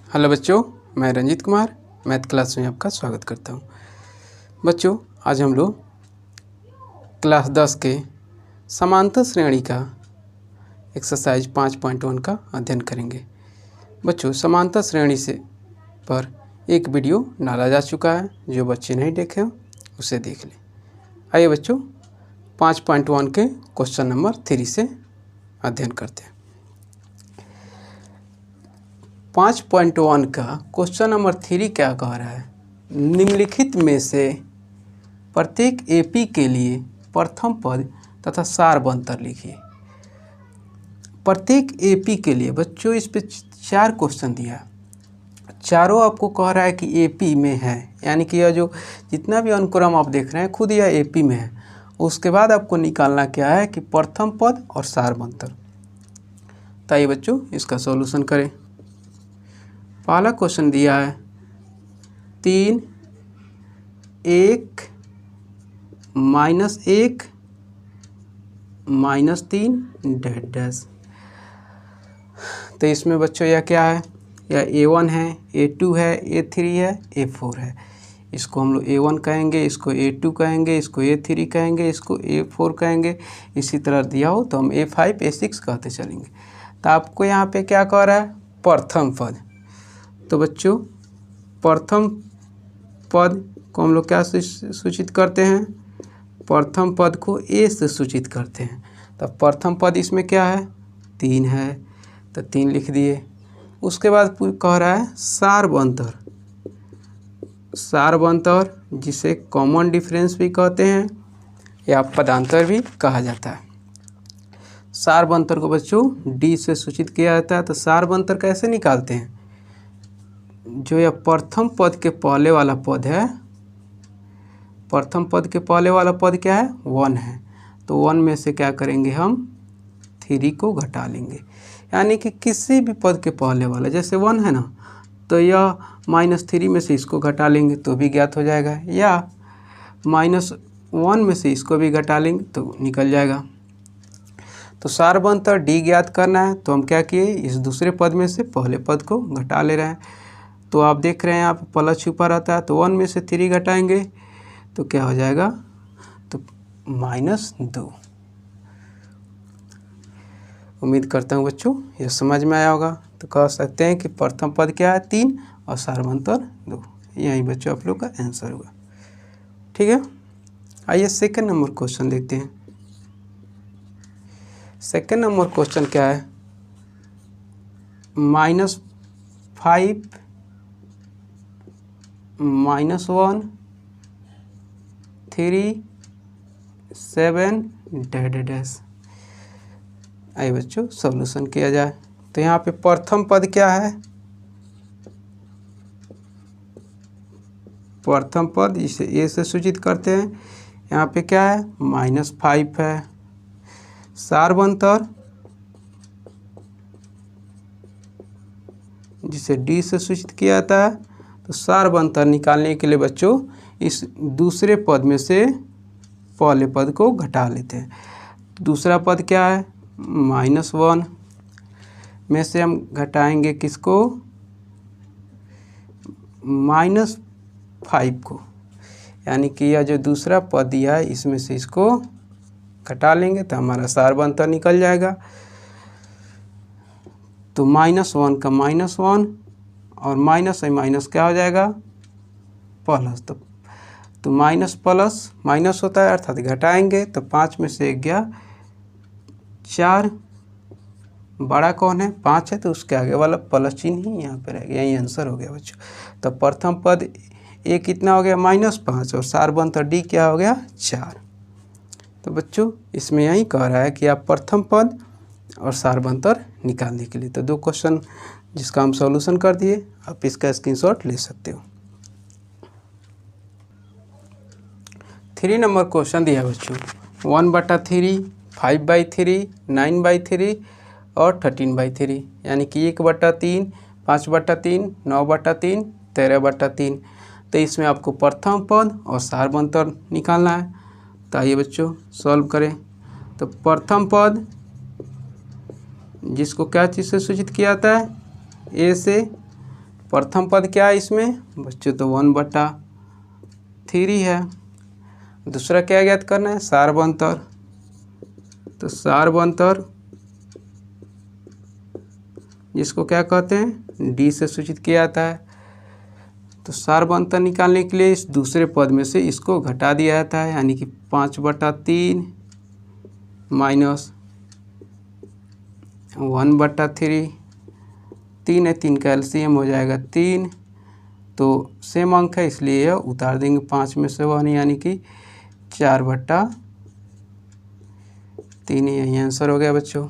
Hello बच्चों, मैं Ranjit Kumar math class में आपका स्वागत करता हूं। बच्चों, आज हम लोग क्लास 10 के समांतर श्रेणी का एक्सरसाइज 5.1 का अध्ययन करेंगे। बच्चों, समांतर श्रेणी से पर एक वीडियो डाला जा चुका है, जो बच्चे नहीं देखे हो उसे देख लें। आइए बच्चों, 5.1 के क्वेश्चन नंबर 3 से अध्ययन करते हैं। 5.1 का क्वेश्चन नंबर 3 क्या कह रहा है? निम्नलिखित में से प्रत्येक एपी के लिए प्रथम पद तथा सार बनतर लिखिए। प्रत्येक एपी के लिए बच्चों इस पे 4 क्वेश्चन दिया, चारों आपको कह रहा है कि एपी में है, यानी कि यह जो जितना भी अनुक्रम आप देख रहे हैं खुद यह एपी में है। उसके बाद आपको निकालना क्या है कि प्रथम पद और सार बनतर। तो आइए बच्चों इसका सॉल्यूशन करें। पहला क्वेश्चन दिया है 3 1 -1 -3 डैश डैश। तो इसमें बच्चों यह क्या है? यह A1 है, A2 है, A3 है, A4 है। इसको हम लोग A1 कहेंगे, इसको A2 कहेंगे, इसको A3 कहेंगे, इसको A4 कहेंगे। इसी तरह दिया हो तो हम A5 A6 कहते चलेंगे। तो आपको यहाँ पे क्या कह रहा है? प्रथम पद। तो बच्चों प्रथम पद को हम लोग क्या सूचित करते हैं? प्रथम पद को ए से सूचित करते हैं। तो प्रथम पद इसमें क्या है? 3 है, तो 3 लिख दिए। उसके बाद कह रहा है सार बनतर। सार बनतर जिसे कॉमन डिफरेंस भी कहते हैं या पदांतर भी कहा जाता है। सार बनतर को बच्चों डी से सूचित किया जाता है। तो सार बनतर कैसे निकालते हैं? जो यह प्रथम पद के पहले वाला पद है, प्रथम पद के पहले वाला पद क्या है? 1 है। तो 1 में से क्या करेंगे? हम 3 को घटा लेंगे, यानी कि किसी भी पद के पहले वाला, जैसे 1 है ना, तो यह -3 में से इसको घटा लेंगे तो भी ज्ञात हो जाएगा, या -1 में से इसको भी घटा लेंगे तो निकल जाएगा। तो सार बनतर डी ज्ञात करना है, तो हम क्या किए? इस दूसरे पद में से पहले पद को घटा ले रहे हैं। तो आप देख रहे हैं यहाँ पे प्लस छुपा रहता है, तो 1 में से 3 घटाएंगे तो क्या हो जाएगा? तो -2। उम्मीद करता हूँ बच्चों ये समझ में आया होगा। तो कह सकते हैं कि प्रथम पद क्या है? 3 और सार बनतर 2। यही बच्चों आप लोग का आंसर होगा। ठीक है, आइए सेकंड नंबर क्वेश्चन देखते हैं। सेकंड नंबर क्वेश्चन क्या है? -5 -1 3 7 डैश डैश। आइए बच्चों सॉल्यूशन किया जाए। तो यहाँ पे प्रथम पद क्या है? प्रथम पद इसे ए से सूचित करते हैं। यहाँ पे क्या है? -5 है। सार बनतर जिसे डी से सूचित किया जाता है। तो सार बनतर निकालने के लिए बच्चों इस दूसरे पद में से पहले पद को घटा लेते हैं। दूसरा पद क्या है? -1 में से हम घटाएंगे किसको? -5 को, यानी कि यह जो दूसरा पद दिया है इसमें से इसको घटा लेंगे तो हमारा सार बनतर निकल जाएगा। तो -1 का -1 और माइनस है माइनस क्या हो जाएगा? प्लस। तो माइनस प्लस माइनस होता है, अर्थात घटाएंगे तो 5 में से 1 गया 4। बड़ा कौन है? 5 है, तो उसके आगे वाला प्लस चिन्ह ही यहाँ पे रह गया। यही आंसर हो गया बच्चों। तो प्रथम पद ए कितना हो गया? -5 और सार बनतर डी क्या हो गया? 4। तो बच्चों इसमें यही कह रहा है कि आप प्रथम पद और सार बनतर निकालने के लिए तो 2 क्वेश्चन जिसका हम सॉल्यूशन कर दिए, आप इसका स्क्रीनशॉट ले सकते हो। 3 नंबर क्वेश्चन दिया बच्चों 1/3 5/3 9/3 और 13/3, यानी कि 1/3 5/3 9/3 13/3। तो इसमें आपको प्रथम पद और सार बनतर निकालना है। तो आइए बच्चों सॉल्व करें। तो प्रथम पद जिसको क्या चीज़ से सूचित किया जाता है? ए से, प्रथम पद क्या है इसमें बच्चों, तो 1/3 है। दूसरा क्या ज्ञात करना है, सार्वंतर। तो सार्वंतर जिसको क्या कहते हैं, डी से सूचित किया जाता है। तो सार्वंतर निकालने के लिए इस दूसरे पद में से इसको घटा दिया जाता है, यानी कि 5/3 माइनस 1/3। 3 है, 3 का एलसीएम हो जाएगा 3। तो सेम अंक है इसलिए यह उतार देंगे 5 में से 1, यानी कि 4/3। यही आंसर हो गया बच्चों।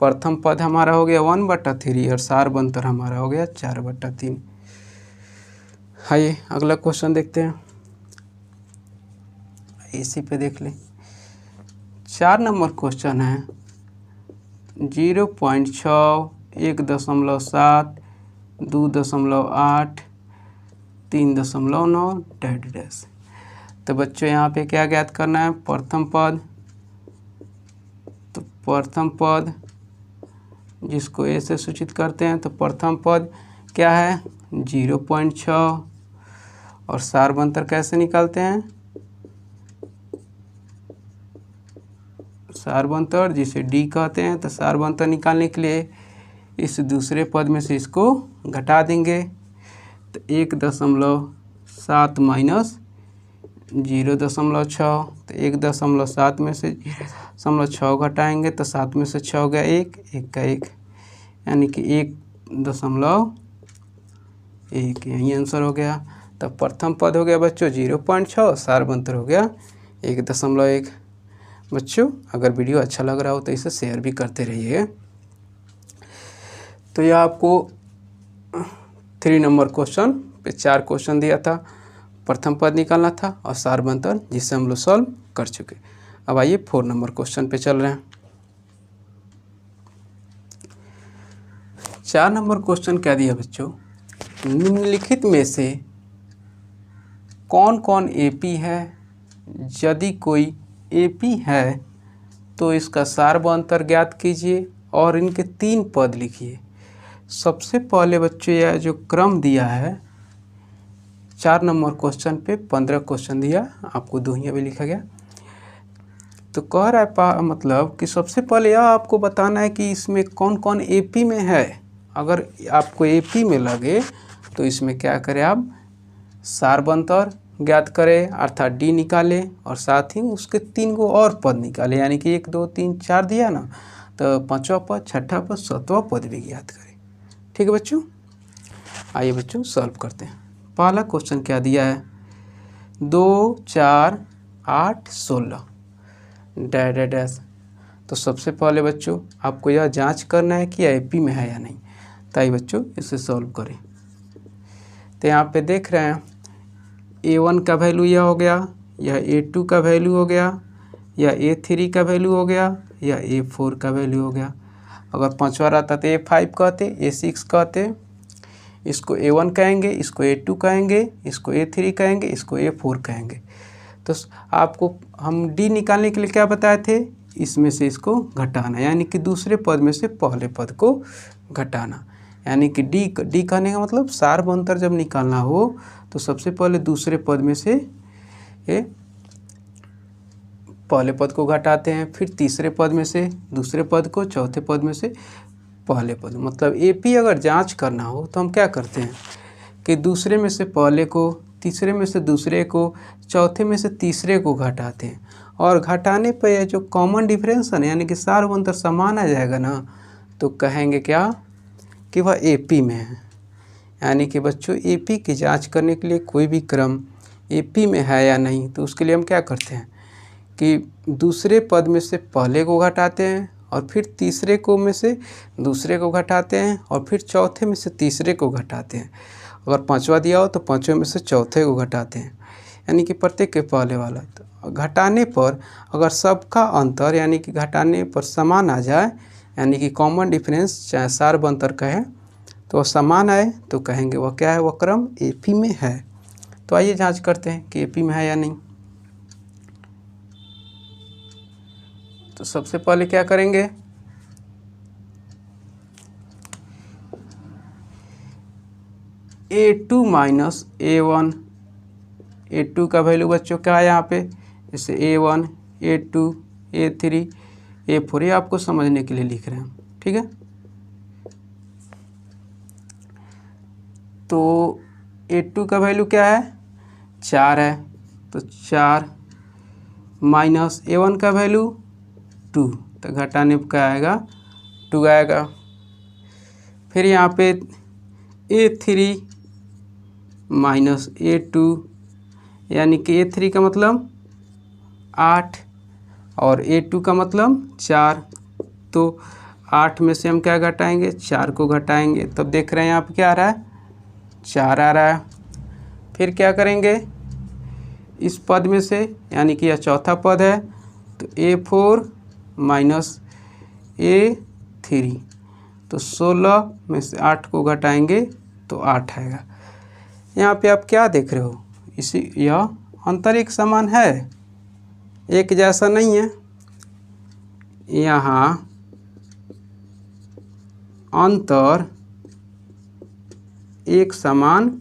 प्रथम पद हमारा हो गया 1/3 और सार्वंतर हमारा हो गया 4/3। आइए अगला क्वेश्चन देखते हैं, इसी पे देख लें। 4 नंबर क्वेश्चन है 0.6, 1.7, 2.8, 3.9 डैश डैश। तो बच्चों यहाँ पे क्या ज्ञात करना है, प्रथम पद। तो प्रथम पद जिसको ए से सूचित करते हैं, तो प्रथम पद क्या है 0.6 और सार्वंतर कैसे निकालते हैं, सार्वंतर जिसे डी कहते हैं। तो सार्वंतर निकालने के लिए इस दूसरे पद में से इसको घटा देंगे। तो 1.7 माइनस 0.6। तो 1.7 में से 0.6 घटाएंगे तो 7 में से 6 हो गया 1, 1 का 1, यानी कि 1.1। यही आंसर हो गया। तब प्रथम पद हो गया बच्चों 0.6, सार्वंतर हो गया 1.1। बच्चों अगर वीडियो अच्छा लग रहा हो तो इसे शेयर भी करते रहिए। तो यह आपको 3 नंबर क्वेश्चन पे 4 क्वेश्चन दिया था, प्रथम पद निकालना था और सार्वंतर, जिससे हम लोग सॉल्व कर चुके। अब आइए 4 नंबर क्वेश्चन पे चल रहे हैं। 4 नंबर क्वेश्चन क्या दिया बच्चों, निम्नलिखित में से कौन कौन एपी है, यदि कोई एपी है तो इसका सार्वंतर ज्ञात कीजिए और इनके 3 पद लिखिए। सबसे पहले बच्चों यह जो क्रम दिया है 4 नंबर क्वेश्चन पे 15 क्वेश्चन दिया, आपको दोहिया भी लिखा गया। तो कह रहा है मतलब कि सबसे पहले यह आपको बताना है कि इसमें कौन कौन एपी में है। अगर आपको एपी में लगे तो इसमें क्या करें, आप सार्वंतर ज्ञात करें अर्थात डी निकालें और साथ ही उसके 3 गो और पद निकालें, यानी कि 1 2 3 4 दिया ना, तो 5वां पद, 6ठा पद, 7वां पद भी ज्ञात करें। ठीक है बच्चों, आइए बच्चों सॉल्व करते हैं। पहला क्वेश्चन क्या दिया है, 2 4 8 16 डैश डैश। तो सबसे पहले बच्चों आपको यह जांच करना है कि एपी में है या नहीं, ताकि बच्चों इसे सॉल्व करें। तो यहाँ पे देख रहे हैं A1 का वैल्यू यह हो गया, या A2 का वैल्यू हो गया, या A3 का वैल्यू हो गया, या A4 का वैल्यू हो गया। अगर 5वां रहता तो A5 कहते, A6 कहते, इसको A1 कहेंगे, इसको A2 कहेंगे, इसको A3 कहेंगे, इसको A4 कहेंगे। तो आपको हम डी निकालने के लिए क्या बताए थे, इसमें से इसको घटाना, यानी कि दूसरे पद में से पहले पद को घटाना। यानी कि डी कहने का मतलब सार्वंतर जब निकालना हो तो सबसे पहले दूसरे पद में से ये पहले पद को घटाते हैं, फिर तीसरे पद में से दूसरे पद को, चौथे पद में से पहले पद। मतलब एपी अगर जांच करना हो तो हम क्या करते हैं कि दूसरे में से पहले को, तीसरे में से दूसरे को, चौथे में से तीसरे को घटाते हैं, और घटाने पर यह जो कॉमन डिफरेंस है यानी कि सार्वंतर समान आ जाएगा ना, तो कहेंगे क्या कि वह एपी में है। यानी कि बच्चों एपी की जांच करने के लिए कोई भी क्रम एपी में है या नहीं, तो उसके लिए हम क्या करते हैं कि दूसरे पद में से पहले को घटाते हैं, और फिर तीसरे को में से दूसरे को घटाते हैं, और फिर चौथे में से तीसरे को घटाते हैं। अगर 5वां दिया हो तो 5वें में से चौथे को घटाते हैं, यानी कि प्रत्येक के पहले वाला। तो घटाने पर अगर सबका अंतर यानी कि घटाने पर समान आ जाए, यानी कि कॉमन डिफरेंस चाहे सार्वंतर कहें, तो समान आए तो कहेंगे वह क्या है, वह क्रम एपी में है। तो आइए जांच करते हैं कि एपी में है या नहीं। तो सबसे पहले क्या करेंगे, A2 माइनस A1, A2 का वैल्यू बच्चों क्या है यहाँ पे, जैसे A1, A2, A3, A4, ये आपको समझने के लिए लिख रहे हैं, ठीक है। तो A2 का वैल्यू क्या है, 4 है, तो 4 माइनस A1 का वैल्यू 2, तो घटाने पर क्या आएगा, 2 आएगा। फिर यहाँ पे A3 माइनस A2, यानी कि A3 का मतलब 8 और A2 का मतलब 4, तो 8 में से हम क्या घटाएंगे, 4 को घटाएंगे, तब देख रहे हैं यहाँ पे क्या आ रहा है, 4 आ रहा है। फिर क्या करेंगे, इस पद में से, यानी कि यह चौथा पद है, तो A4 माइनस A3, तो 16 में से 8 को घटाएंगे तो 8 आएगा। यहाँ पे आप क्या देख रहे हो, इसी यह अंतर एक समान है, एक जैसा नहीं है। यहाँ अंतर एक समान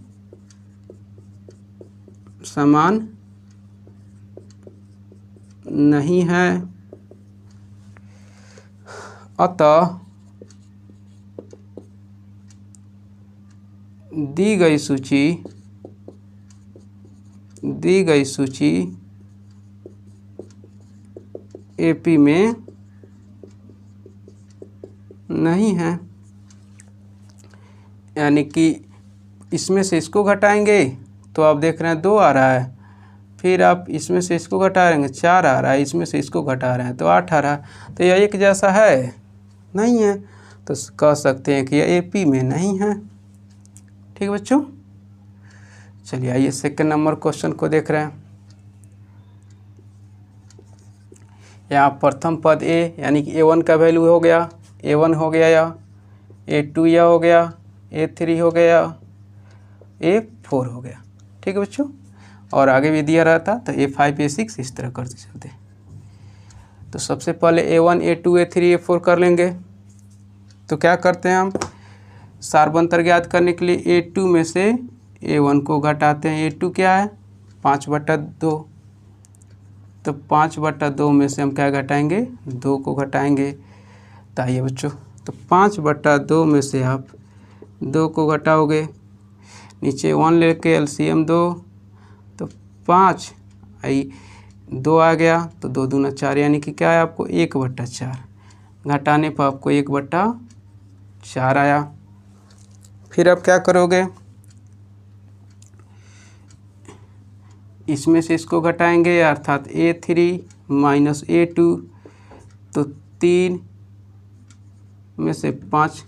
नहीं है, अतः दी गई सूची AP में नहीं है। यानी कि इसमें से इसको घटाएंगे तो आप देख रहे हैं 2 आ रहा है, फिर आप इसमें से इसको घटा रहेंगे 4 आ रहा है, इसमें से इसको घटा रहे हैं तो 8 आ रहा है, तो यह एक जैसा है नहीं है, तो कह सकते हैं कि यह AP में नहीं है। ठीक बच्चों, चलिए आइए सेकंड नंबर क्वेश्चन को देख रहे हैं। यहाँ प्रथम पद A यानी कि A1 का वैल्यू हो गया, A1 हो गया, या A2 या हो गया, A3 हो गया, A4 हो गया। ठीक है बच्चों, और आगे भी दिया रहता तो A5, A6 इस तरह करते चलते। तो सबसे पहले A1, A2, A3, A4 कर लेंगे। तो क्या करते हैं हम, सार्वंतर ज्ञात करने के लिए A2 में से A1 को घटाते हैं। A2 क्या है, 5/2, तो 5/2 में से हम क्या घटाएंगे, 2 को घटाएंगे। तो आइए बच्चों, तो 5/2 में से आप 2 को घटाओगे, नीचे 1 लेके LCM 2, तो 5 आई 2 आ गया, तो 2 दूना 4, यानी कि क्या है आपको 1/4, घटाने पर आपको 1/4 आया। फिर आप क्या करोगे, इसमें से इसको घटाएंगे, अर्थात A3 माइनस A2, तो 3 में से 5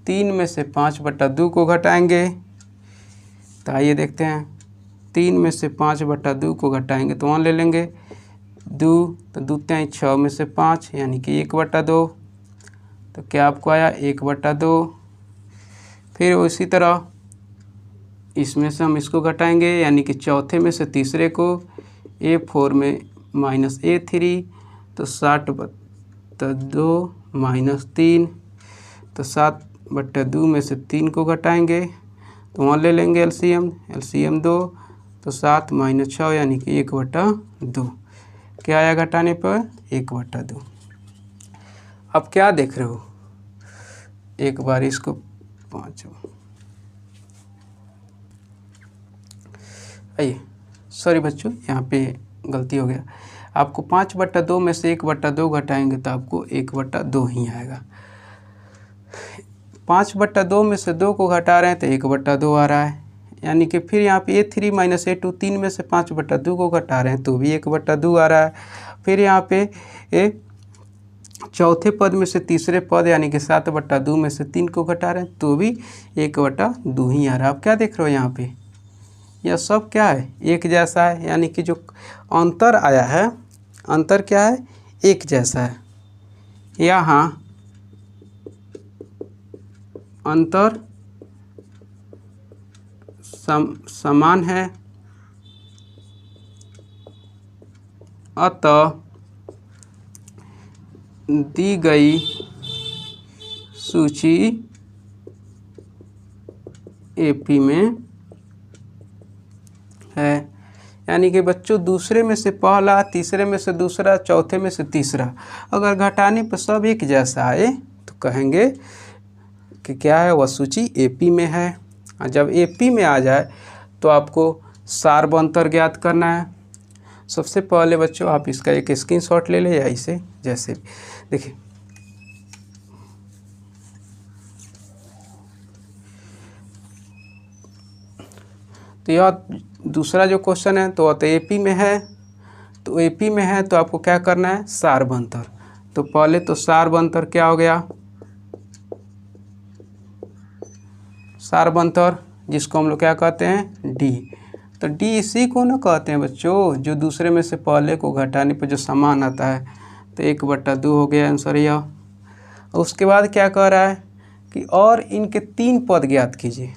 3 में से 5/2 को घटाएंगे। तो आइए देखते हैं, 3 में से 5/2 को घटाएंगे तो 1 ले लेंगे, 2 तो 2 3 6 में से 5, यानी कि 1/2, तो क्या आपको आया 1/2। फिर उसी तरह इसमें से हम इसको घटाएंगे, यानी कि चौथे में से तीसरे को, A4 में माइनस A3, तो 60/2 माइनस 3, तो 7/2 में से 3 को घटाएंगे तो वहाँ ले लेंगे LCM 2, तो 7 माइनस 6, यानी कि 1/2। क्या आया घटाने पर, 1/2। अब क्या देख रहे हो, एक बार इसको 5, आइए सॉरी बच्चों, यहाँ पे गलती हो गया, आपको 5/2 में से 1/2 घटाएंगे तो आपको 1/2 ही आएगा। 5/2 में से 2 को घटा रहे हैं तो 1/2 आ रहा है, यानी कि फिर यहाँ पे A3 माइनस A2, 3 में से 5/2 को घटा रहे हैं तो भी 1/2 आ रहा है। फिर यहाँ पे चौथे पद में से तीसरे पद, यानी कि 7/2 में से 3 को घटा रहे हैं तो भी 1/2 ही आ रहा है। आप क्या देख रहे हो यहाँ पे, यह सब क्या है, एक जैसा है, यानी कि जो अंतर आया है, अंतर क्या है, एक जैसा है। यहाँ अंतर समान है, अतः दी गई सूची एपी में है। यानी कि बच्चों दूसरे में से पहला, तीसरे में से दूसरा, चौथे में से तीसरा अगर घटाने पर सब एक जैसा आए तो कहेंगे कि क्या है, वह सूची एपी में है। और जब एपी में आ जाए तो आपको सार्ब अंतर ज्ञात करना है। सबसे पहले बच्चों आप इसका एक स्क्रीनशॉट ले लें या इसे जैसे भी देखिए। तो यह दूसरा जो क्वेश्चन है तो एपी में है, तो एपी में है तो आपको क्या करना है, सार्ब अंतर। तो पहले तो सार्ब अंतर क्या हो गया, सार्ब अंतर जिसको हम लोग क्या कहते हैं, डी। तो डी इसी को ना कहते हैं बच्चों जो दूसरे में से पहले को घटाने पर जो समान आता है। तो 1/2 हो गया आंसर यह। उसके बाद क्या कह रहा है कि और इनके 3 पद ज्ञात कीजिए।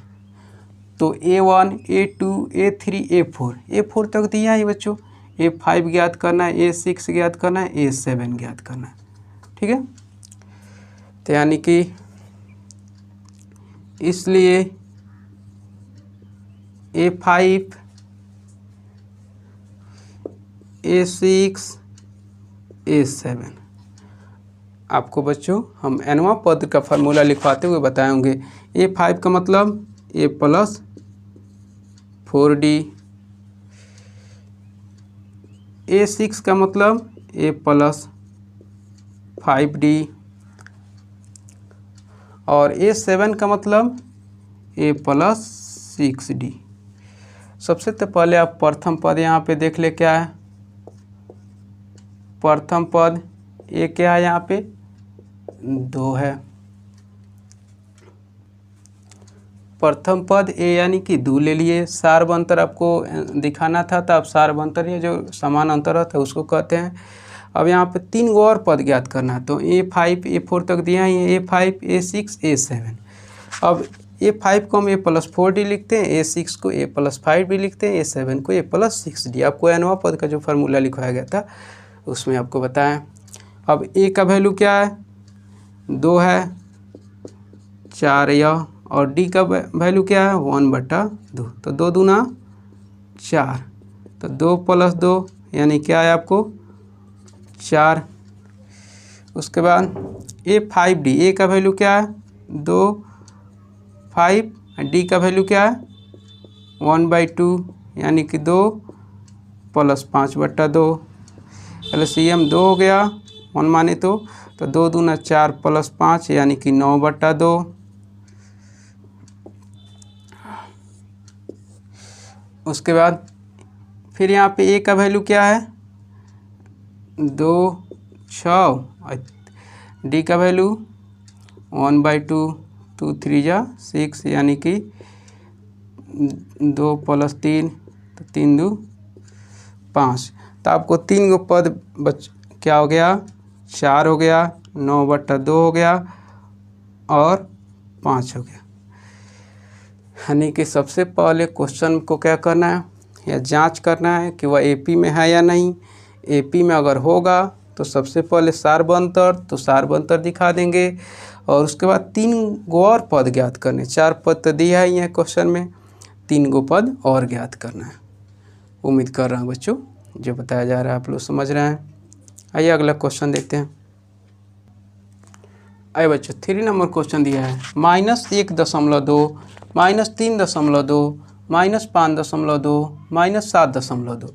तो A1, A2, A3, A4, A4 तक दिया है बच्चों। A5 ज्ञात करना है, A6 ज्ञात करना है, A7 ज्ञात करना है। ठीक है, तो यानी कि इसलिए A5, A6, A7 आपको बच्चों हम nवां पद का फार्मूला लिखवाते हुए बताएंगे। A5 का मतलब A + 4D, A6 का मतलब A + 5D और A7 का मतलब A + 6D। सबसे तो पहले आप प्रथम पद यहाँ पे देख ले क्या है। प्रथम पद A क्या है, यहाँ पे 2 है। प्रथम पद A यानी कि 2 ले लिए। सार्ब अंतर आपको दिखाना था, तो आप सार्ब अंतर या जो समान अंतर होता है उसको कहते हैं। अब यहाँ पे 3 गो और पद ज्ञात करना है। तो A5, A4 तक दिया है, A5, A6, A7। अब A5 को हम A + 4D लिखते हैं, A6 को A + 5D लिखते हैं, A7 को A + 6D। आपको nवां पद का जो फार्मूला लिखवाया गया था उसमें आपको बताएं। अब A का वैल्यू क्या है, 2 है, 4 यह, और D का वैल्यू क्या है, 1/2। तो 2 दूना 4, तो 2 + 2 यानी क्या है आपको 4। उसके बाद A5D, A का वैल्यू क्या है 2, 5, D का वैल्यू क्या है 1/2 यानी कि 2 + 5/2। LCM 2 हो गया, 1 माने तो 2 दूना 4 + 5 यानी कि 9/2। उसके बाद फिर यहाँ पे A का वैल्यू क्या है 2, 6, D का वैल्यू 1/2, 2 3 जा 6 यानी कि 2 + 3 तो 3 2 5। तो आपको 3 गो पद क्या हो गया 4 हो गया, 9/2 हो गया और 5 हो गया। यानी कि सबसे पहले क्वेश्चन को क्या करना है या जांच करना है कि वह एपी में है या नहीं। एपी में अगर होगा तो सबसे पहले सार्ब अंतर, तो सार्ब अंतर दिखा देंगे। और उसके बाद 3 गो और पद ज्ञात करने। 4 पद तो दिया ही है क्वेश्चन में, 3 गो पद और ज्ञात करना है। उम्मीद कर रहा हूँ बच्चों जो बताया जा रहा है आप लोग समझ रहे हैं। आइए अगला क्वेश्चन देखते हैं। आइए बच्चों 3 नंबर क्वेश्चन दिया है -1.2, -3.2, -5.2, -7.2।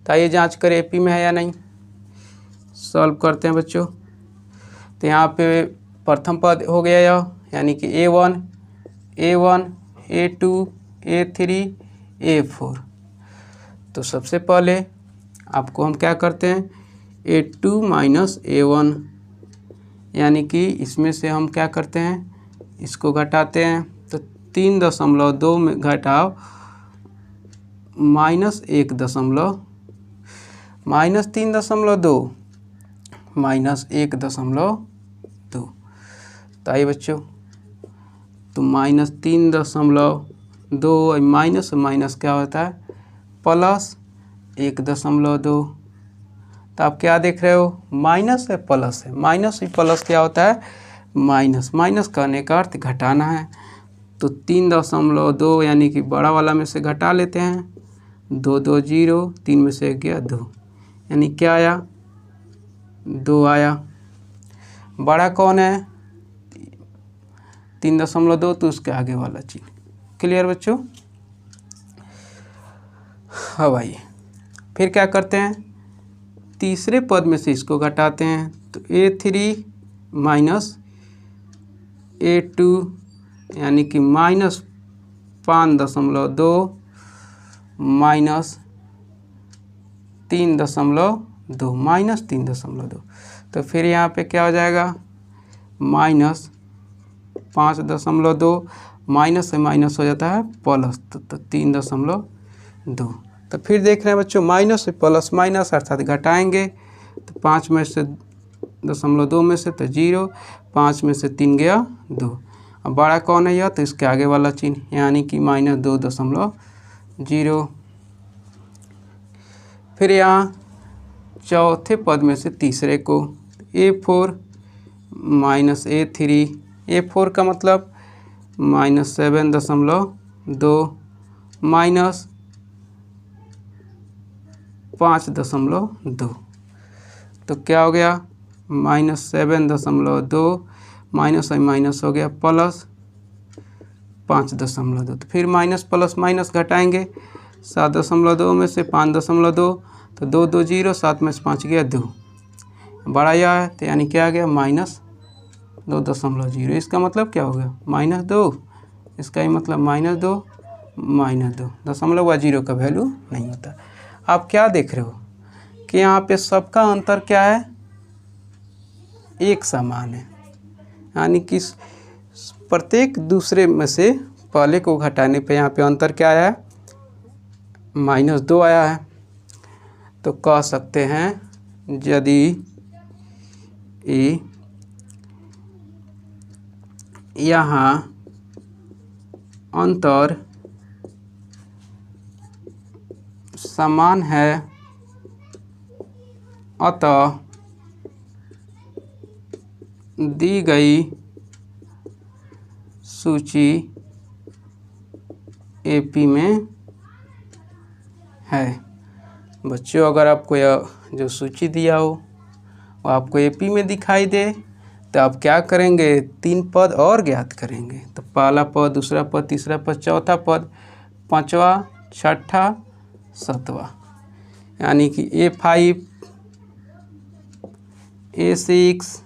तो आइए जाँच करें एपी में है या नहीं। सॉल्व करते हैं बच्चों। तो यहाँ पे प्रथम पद हो गया यह, यानी कि A1, A2, A3, A4। तो सबसे पहले आपको हम क्या करते हैं A2 - A1, यानी कि इसमें से हम क्या करते हैं इसको घटाते हैं। तो 3.2 में घटाओ -1.2 -1.2। तो आइए बच्चों, तो -3.2 माइनस माइनस क्या होता है +1.2। तो आप क्या देख रहे हो, माइनस है प्लस है, माइनस ही प्लस क्या होता है, माइनस। माइनस करने का अर्थ घटाना है। तो 3.2 यानी कि बड़ा वाला में से घटा लेते हैं, 2 2 0, 3 में से गया 2, यानी क्या आया, 2 आया। बड़ा कौन है, 3.2, तो उसके आगे वाला चिन्ह। क्लियर बच्चों। अब आइए फिर क्या करते हैं, तीसरे पद में से इसको घटाते हैं। तो A3 माइनस A2 यानी कि -5.2 माइनस 3.2 माइनस 3.2। तो फिर यहाँ पे क्या हो जाएगा, -5.2 माइनस से माइनस हो जाता है प्लस, तो 3.2। तो फिर देख रहे हैं बच्चों, माइनस से प्लस माइनस अर्थात घटाएंगे। तो 5 में से 0.2 में से तो 0, 5 में से 3 गया 2। अब बड़ा कौन है यह, तो इसके आगे वाला चिन्ह यानी कि -2.0। फिर यहाँ चौथे पद में से तीसरे को, A4 माइनस A3, A4 का मतलब -7.2 माइनस 5.2। तो क्या हो गया, -7.2 माइनस और माइनस हो गया प्लस 5.2। तो फिर माइनस प्लस माइनस घटाएंगे, 7.2 में से 5.2, तो 2 2 0, 7 में से 5 गया 2, बड़ा यह है, तो यानी क्या आ गया, -2.0। इसका मतलब क्या हो गया, -2, इसका ही मतलब -2 -2। दशमलव व 0 का वैल्यू नहीं होता। आप क्या देख रहे हो कि यहाँ पे सबका अंतर क्या है, एक समान है, यानी कि प्रत्येक दूसरे में से पहले को घटाने पे यहाँ पे अंतर क्या आया है, -2 आया है। तो कह सकते हैं यदि यहाँ अंतर समान है, अतः दी गई सूची AP में है। बच्चों अगर आपको यह जो सूची दिया हो वो आपको AP में दिखाई दे, तो आप क्या करेंगे, 3 पद और ज्ञात करेंगे। तो पहला पद, दूसरा पद, तीसरा पद, चौथा पद, 5वां, 6ठा, 7वां, यानी कि A5 A6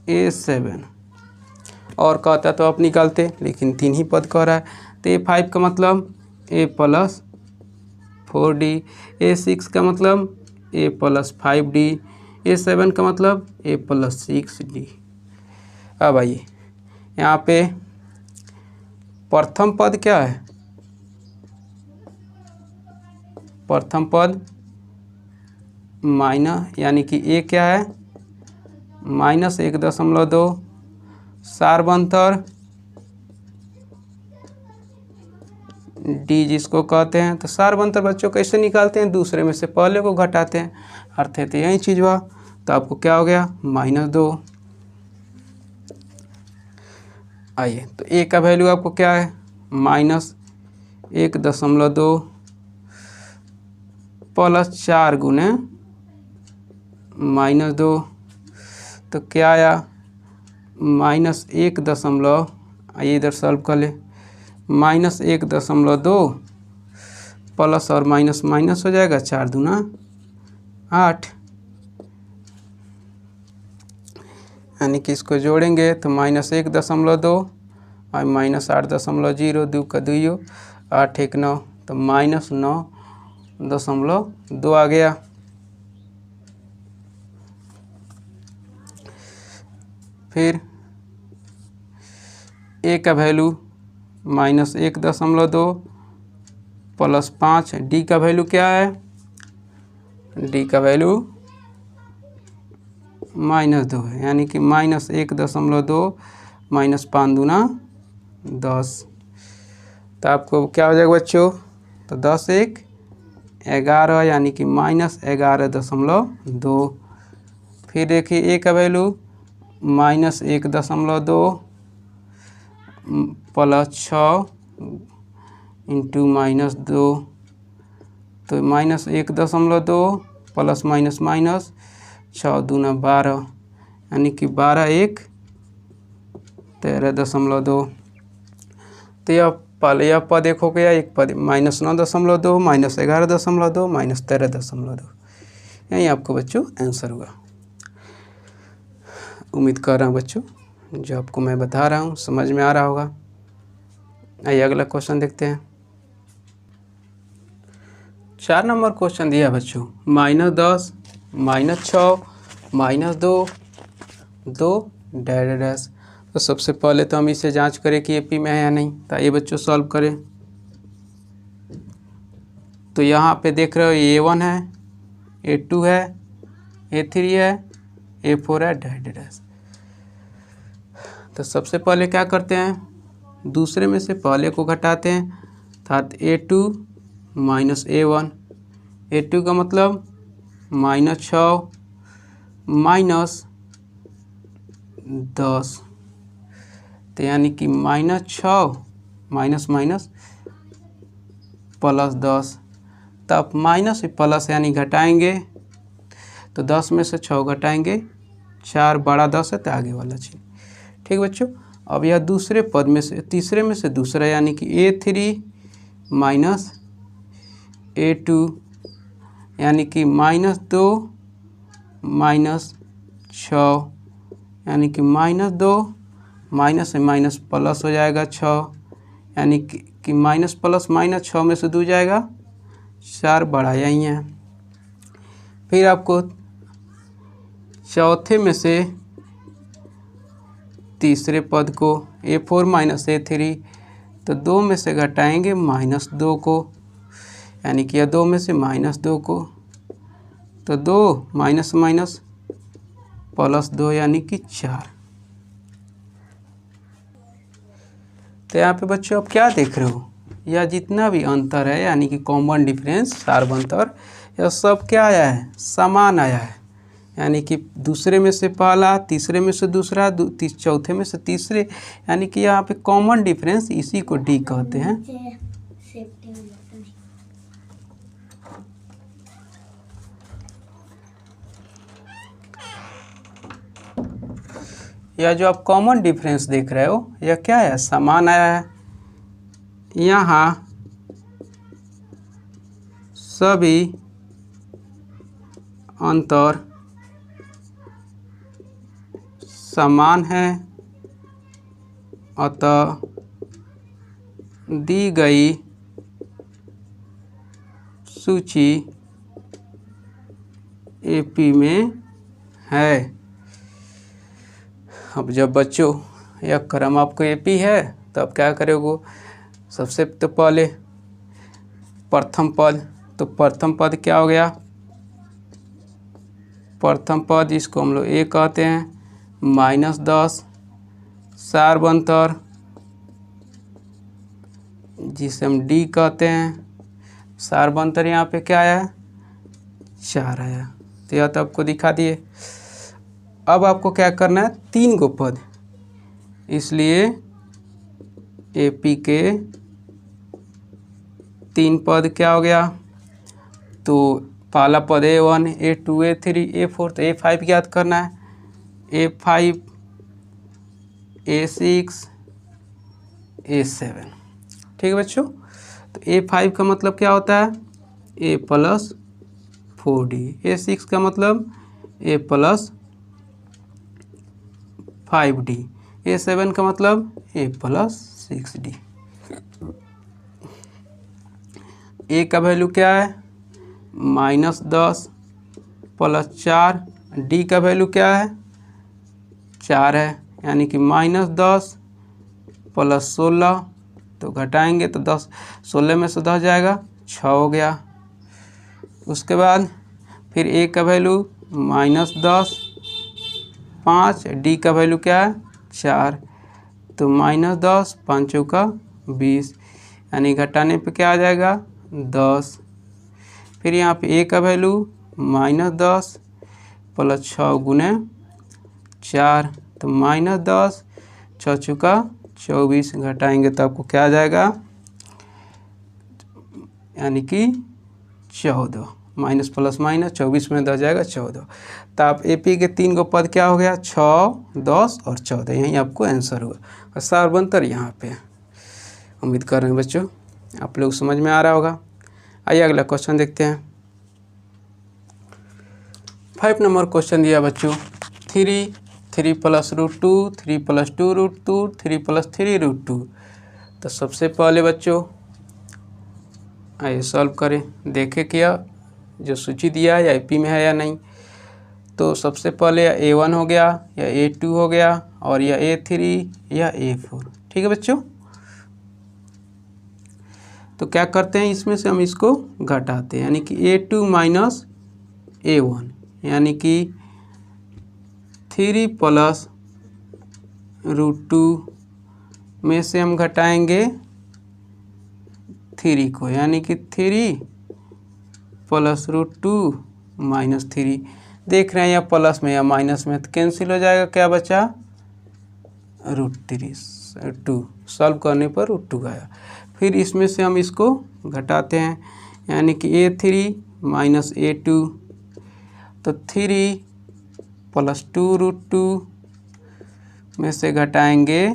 A7 और कहता तो आप निकालते, लेकिन 3 ही पद कह रहा है। तो A5 का मतलब A + 4D, A6 का मतलब A + 5D, A7 का मतलब A + 6D। अब आइए यहाँ पे प्रथम पद क्या है, प्रथम पद माइनस, यानी कि A क्या है, -1.2 सार्वंतर D जिसको कहते हैं। तो सार्वंतर बच्चों कैसे निकालते हैं, दूसरे में से पहले को घटाते हैं, अर्थ है तो यही चीज़ हुआ। तो आपको क्या हो गया, -2। आइए तो A का वैल्यू आपको क्या है, -1.2 प्लस 4 गुने -2, तो क्या आया, -1. आइए इधर सॉल्व कर ले, -1.2 प्लस और माइनस माइनस हो जाएगा, 4 दूना 8, यानी कि इसको जोड़ेंगे तो -1.2 और -8.0, 2 का 2, 8 1 9, तो -9.2 आ गया। फिर A का वैल्यू -1.2 प्लस 5, D का वैल्यू क्या है, D का वैल्यू -2 है, यानी कि -1.2 -5 दूना 10। तो आपको क्या हो जाएगा बच्चों, तो 10 1 11 यानी कि -11.2। फिर देखिए ए का वैल्यू -1.2 प्लस 6 इंटू -2, तो -1.2 प्लस माइनस माइनस 6 दूना 12 यानी कि 12 1 13.2। तो यह पद एक हो गया, एक पद -9.2 -11.2 -13.2। यही आपको बच्चों आंसर होगा। उम्मीद कर रहा हूँ बच्चों जो आपको मैं बता रहा हूँ समझ में आ रहा होगा। आइए अगला क्वेश्चन देखते हैं। 4 नंबर क्वेश्चन दिया बच्चों, -10 -6 -2 2 डैश डैश। तो सबसे पहले तो हम इसे जांच करें कि एपी में है या नहीं। तो ये बच्चों सॉल्व करें। तो यहाँ पे देख रहे हो A1 है, A2 है, A3 है, A4 है, डैश डैश। तो सबसे पहले क्या करते हैं, दूसरे में से पहले को घटाते हैं, अर्थात A2 माइनस A1। A2 का मतलब -6 -10, तो यानी कि -6 माइनस माइनस +10। तब माइनस प्लस यानी घटाएंगे, तो 10 में से 6 घटाएंगे 4, बड़ा 10 है तो आगे वाला चीज। ठीक बच्चों। अब यह दूसरे पद में से तीसरे में से दूसरा यानी कि A3 माइनस A2 यानी कि -2 -6 यानी कि -2 माइनस से माइनस प्लस हो जाएगा 6, यानी कि माइनस प्लस माइनस 6 में से 2 जाएगा 4, बड़ा यही है। फिर आपको चौथे में से तीसरे पद को A4 माइनस A3, तो 2 में से घटाएंगे -2 को, यानी कि यह 2 में से -2 को, तो 2 माइनस माइनस +2 यानी कि 4। तो यहाँ पे बच्चों आप क्या देख रहे हो, यह जितना भी अंतर है यानी कि कॉमन डिफरेंस सार्व अंतर, यह सब क्या आया है, समान आया है। यानी कि दूसरे में से पहला, तीसरे में से दूसरा, चौथे में से तीसरे, यानी कि यहाँ पे कॉमन डिफरेंस, इसी को डी कहते हैं। यह जो आप कॉमन डिफरेंस देख रहे हो यह क्या है, समान आया है। यहाँ सभी अंतर समान है, अतः दी गई सूची एपी में है। अब जब बच्चों यह क्रम आपको एपी है तो अब क्या करोगे, सबसे तो पहले प्रथम पद, तो प्रथम पद क्या हो गया, प्रथम पद इसको हम लोग ए कहते हैं, -10 सार्व अंतर जिसे हम डी कहते हैं। सार्व अंतर यहाँ पे क्या आया, 4 आया। तो यह तो आपको दिखा दिए। अब आपको क्या करना है, 3 गो पद, इसलिए एपी के 3 पद क्या हो गया, तो पहला पद A1 A2 A3 A4, तो A5 ज्ञात करना है, A5 A6 A7। ठीक है बच्चों। तो A5 का मतलब क्या होता है, A + 4D। A6 का मतलब A + 5D। A7 का मतलब A + 6D। ए का वैल्यू क्या है, -10 + 4। डी का वैल्यू क्या है, 4 है, यानी कि -10 + 16, तो घटाएंगे तो 10, 16 में से 10 जाएगा 6 हो गया। उसके बाद फिर ए का वैल्यू -10 5, डी का वैल्यू क्या है 4, तो -10 5 चौका 20, यानी घटाने पे क्या आ जाएगा 10, फिर यहाँ पे ए का वैल्यू -10 प्लस 6 गुने 4, तो -10 6 चुका 24 घटाएंगे तो आपको क्या आ जाएगा, यानी कि 14, माइनस प्लस माइनस 24 में 10 जाएगा 14। तो आप एपी के 3 गो पद क्या हो गया, 6, 10 और 14, यही आपको आंसर हुआ। और सारबंतर यहाँ पे। उम्मीद कर रहे हैं बच्चों आप लोग समझ में आ रहा होगा। आइए अगला क्वेश्चन देखते हैं। 5 नंबर क्वेश्चन दिया बच्चों, 3 + √2 3 + 2 √2 3 + 3 √2। तो सबसे पहले बच्चों आइए सॉल्व करें, देखें क्या जो सूची दिया है या एपी में है या नहीं। तो सबसे पहले या A1 हो गया या A2 हो गया और या A3 या A4। ठीक है बच्चों, तो क्या करते हैं, इसमें से हम इसको घटाते हैं, यानी कि A2 माइनस A1, यानी कि 3 + √2 में से हम घटाएंगे 3 को, यानी कि 3 + √2 - 3। देख रहे हैं या प्लस में या माइनस में, तो कैंसिल हो जाएगा, क्या बचा √2। सॉल्व करने पर √2 आया। फिर इसमें से हम इसको घटाते हैं, यानी कि A3 - A2, तो 3 + 2 √2 में से घटाएंगे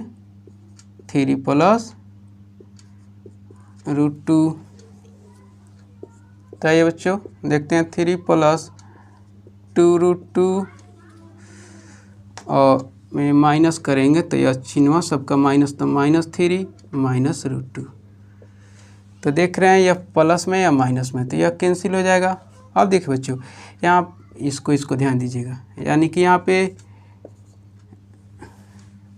3 + √2। तो ये बच्चों देखते हैं 3 + 2 √2 और में माइनस करेंगे तो यह चिन्ह सबका माइनस, तो -3 - √2। तो देख रहे हैं यह प्लस में या माइनस में, तो यह कैंसिल हो जाएगा। अब देखिए बच्चों यहाँ इसको ध्यान दीजिएगा, यानी कि यहाँ पे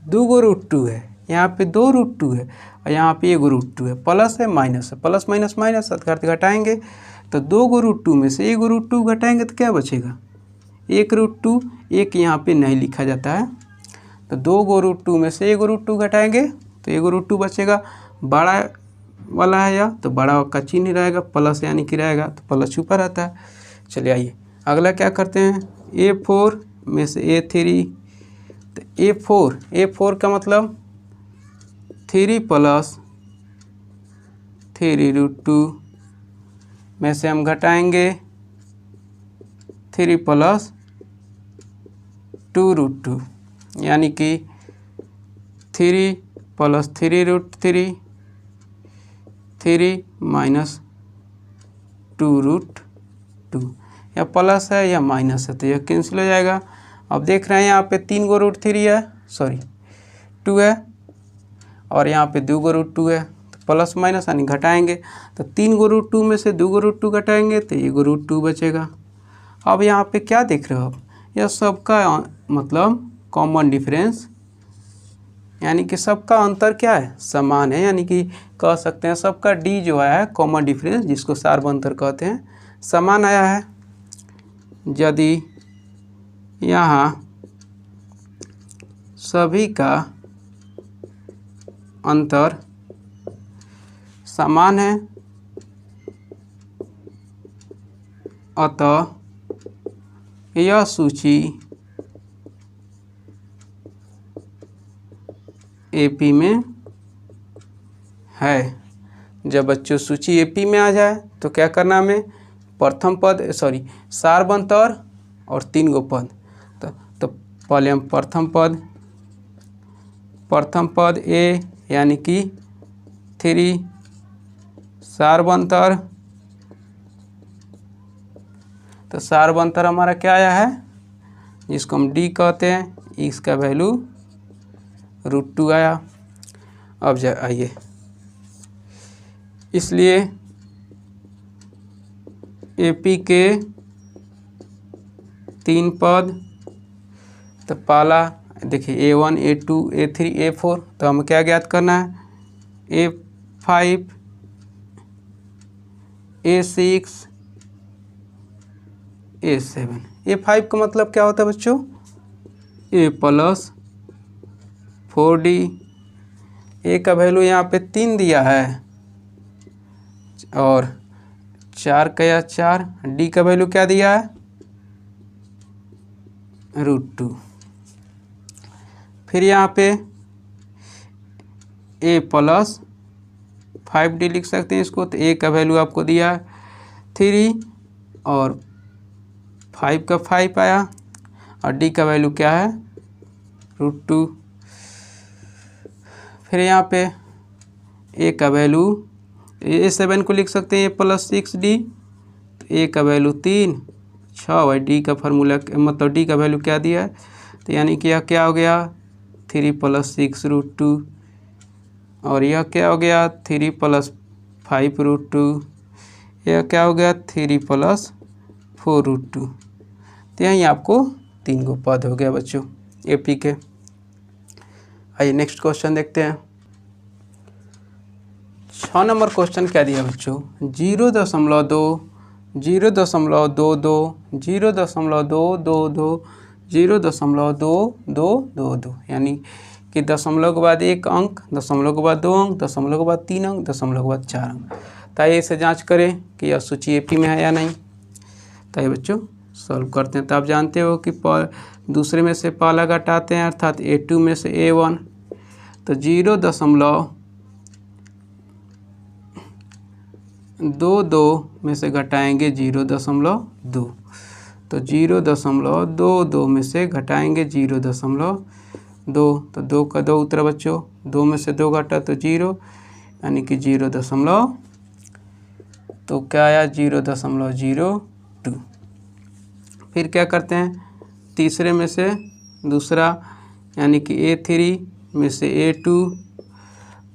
2 गो √2 है, यहाँ पे 2 √2 है और यहाँ पे 1 √2 है, प्लस है माइनस है, प्लस माइनस माइनस घटाएंगे तो 2 गो √2 में से 1 √2 घटाएंगे तो क्या बचेगा, 1 √2। एक यहाँ पे नहीं लिखा जाता है, तो 2 गो √2 में से 1 √2 घटाएंगे तो 1 √2 बचेगा। बड़ा वाला है या तो बड़ा का चिन्ह रहेगा, प्लस यानी कि रहेगा, तो प्लस छुपा रहता है। चलिए आइए अगला क्या करते हैं, A4 में से A3, तो A4 का मतलब 3 + 3 √2 में से हम घटाएंगे 3 + 2 √2, यानी कि 3 + 3 √3 3 - 2 √2, या प्लस है या माइनस है तो यह कैंसिल हो जाएगा। अब देख रहे हैं यहाँ पे 3 गो √3 है, सॉरी 2 है, और यहाँ पे 2 गो √2 है, तो प्लस माइनस यानी घटाएंगे, तो 3 गो √2 में से 2 गो √2 घटाएंगे तो 1 गो √2 बचेगा। अब यहाँ पे क्या देख रहे हो आप, यह सबका मतलब कॉमन डिफरेंस, यानी कि सबका अंतर क्या है, समान है, यानी कि कह सकते हैं सबका डी जो आया है कॉमन डिफरेंस, जिसको सारबंतर कहते हैं, समान आया है। यदि यहाँ सभी का अंतर समान है, अतः यह सूची एपी में है। जब बच्चों सूची एपी में आ जाए तो क्या करना हमें, प्रथम पद सारबंतर और 3 गो पद, तो पहले हम प्रथम पद ए यानी कि 3 सारबंतर, तो सारबंतर हमारा क्या आया है, जिसको हम डी कहते हैं, इसका वैल्यू √2 आया। अब आइए, इसलिए एपी के 3 पद, तो पहला देखिए A1 A2 A3 A4, तो हमें क्या ज्ञात करना है, A5 A6 A7। A5 का मतलब क्या होता है बच्चों, A + 4D, ए का वैल्यू यहाँ पे 3 दिया है और 4 का या 4, डी का वैल्यू क्या दिया है √2। फिर यहाँ पे a प्लस 5d लिख सकते हैं इसको, तो a का वैल्यू आपको दिया है 3 और 5 का 5 आया और d का वैल्यू क्या है √2। फिर यहाँ पे a का वैल्यू a7 को लिख सकते हैं a प्लस 6d, तो a का वैल्यू 3 6 और d का फार्मूला मतलब d का वैल्यू क्या दिया है, तो यानी कि यह क्या हो गया 3 प्लस 6 √2 और यह क्या हो गया 3 प्लस 5 √2, यह क्या हो गया 3 प्लस 4 √2। तो यहीं आपको 3 गो पद हो गया बच्चों एपी के। आइए नेक्स्ट क्वेश्चन देखते हैं। 6 नंबर क्वेश्चन क्या दिया बच्चों 0.2 0.22 0.222 0.2222, यानी कि दशमलव के बाद 1 अंक, दशमलव के बाद 2 अंक, दशमलव के बाद 3 अंक, दशमलव के बाद 4 अंक। तो आइए इसे जांच करें कि यह सूची एपी में है या नहीं। तो आइए बच्चों सॉल्व करते हैं। तो आप जानते हो कि दूसरे में से पहला घटाते हैं अर्थात A2 में से A1, तो 0.22 में से घटाएंगे 0.2, तो 0.22 में से घटाएंगे 0.2, तो 2 का 2 उतरा बच्चों, 2 में से 2 घटा तो 0, यानी कि 0. तो क्या आया 0.02। फिर क्या करते हैं तीसरे में से दूसरा यानी कि A3 में से A2,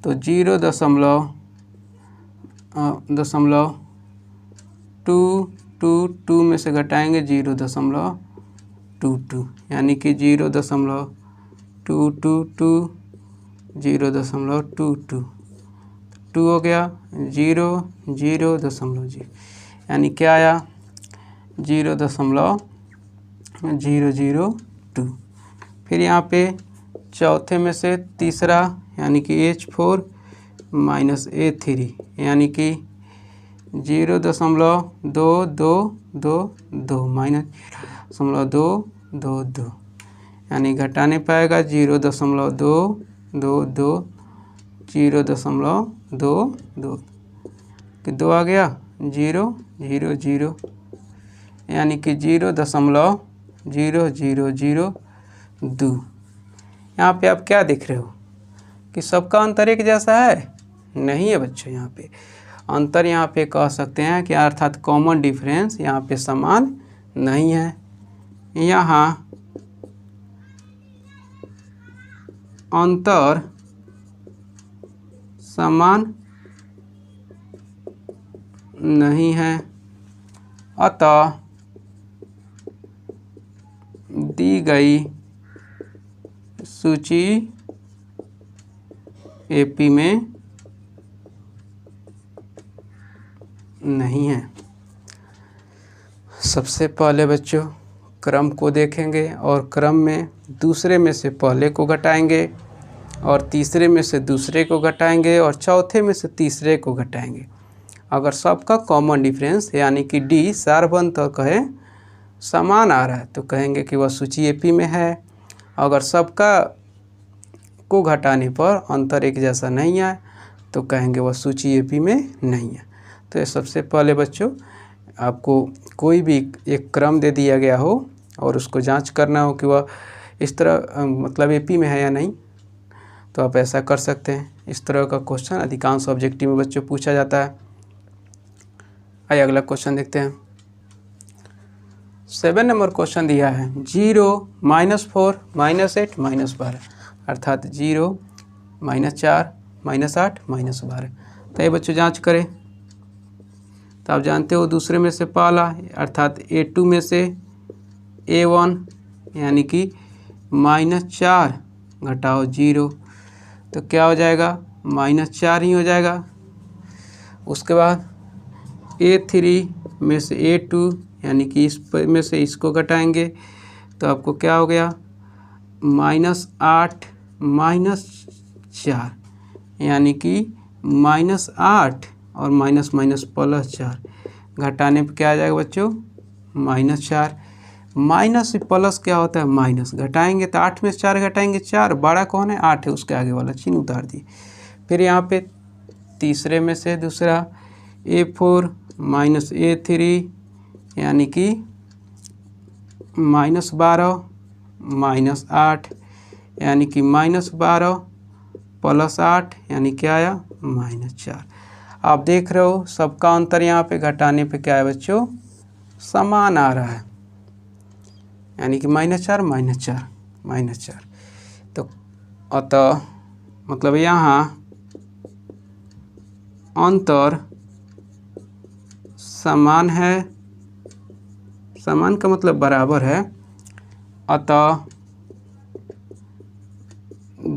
तो 0.222 में से घटाएंगे 0.22, यानी कि 0.222 0.22 2 हो गया 0.0, यानी क्या आया 0.002। फिर यहाँ पे चौथे में से तीसरा यानी कि H4 माइनस A3, यानी कि 0.2222 माइनस 0.222, यानी घटाने पाएगा 0.222 0.22 कि 2 आ गया 0.00, यानी कि 0.0002। यहाँ पे आप क्या देख रहे हो कि सबका अंतर एक जैसा है? नहीं है बच्चों, यहाँ पे अंतर यहाँ पे कह सकते हैं कि अर्थात कॉमन डिफरेंस यहाँ पे समान नहीं है। यहाँ अंतर समान नहीं है, अतः दी गई सूची एपी में नहीं है। सबसे पहले बच्चों क्रम को देखेंगे और क्रम में दूसरे में से पहले को घटाएंगे और तीसरे में से दूसरे को घटाएंगे और चौथे में से तीसरे को घटाएंगे। अगर सबका कॉमन डिफरेंस यानी कि डी सारबंध तो कहें समान आ रहा है तो कहेंगे कि वह सूची एपी में है। अगर सबका को घटाने पर अंतर एक जैसा नहीं आए तो कहेंगे वह सूची एपी में नहीं है। तो ये सबसे पहले बच्चों आपको कोई भी एक क्रम दे दिया गया हो और उसको जांच करना हो कि वह इस तरह मतलब एपी में है या नहीं, तो आप ऐसा कर सकते हैं। इस तरह का क्वेश्चन अधिकांश ऑब्जेक्टिव में बच्चों पूछा जाता है। आइए अगला क्वेश्चन देखते हैं। 7 नंबर क्वेश्चन दिया है 0 -4 -8 -12, अर्थात 0 -4 -8 -12। तो ये बच्चों जांच करें। तो आप जानते हो दूसरे में से पहला अर्थात A2 में से A1 यानी कि -4 घटाओ 0, तो क्या हो जाएगा -4 ही हो जाएगा। उसके बाद A3 में से A2 यानी कि इस में से इसको घटाएंगे तो आपको क्या हो गया -8 -4, यानी कि -8 और माइनस माइनस +4 घटाने पे क्या आ जाएगा बच्चों, -4। माइनस प्लस क्या होता है, माइनस। घटाएंगे तो 8 में से 4 घटाएंगे 4, बड़ा कौन है, 8 है, उसके आगे वाला चिन्ह उतार दिए। फिर यहाँ पे तीसरे में से दूसरा A4 माइनस A3 यानी कि -12 -8 यानी कि -12 + 8 यानी क्या आया, -4। आप देख रहे हो सबका अंतर यहाँ पे घटाने पे क्या है बच्चों, समान आ रहा है, यानी कि -4 -4 -4। तो अतः मतलब यहाँ अंतर समान है, समान का मतलब बराबर है। अतः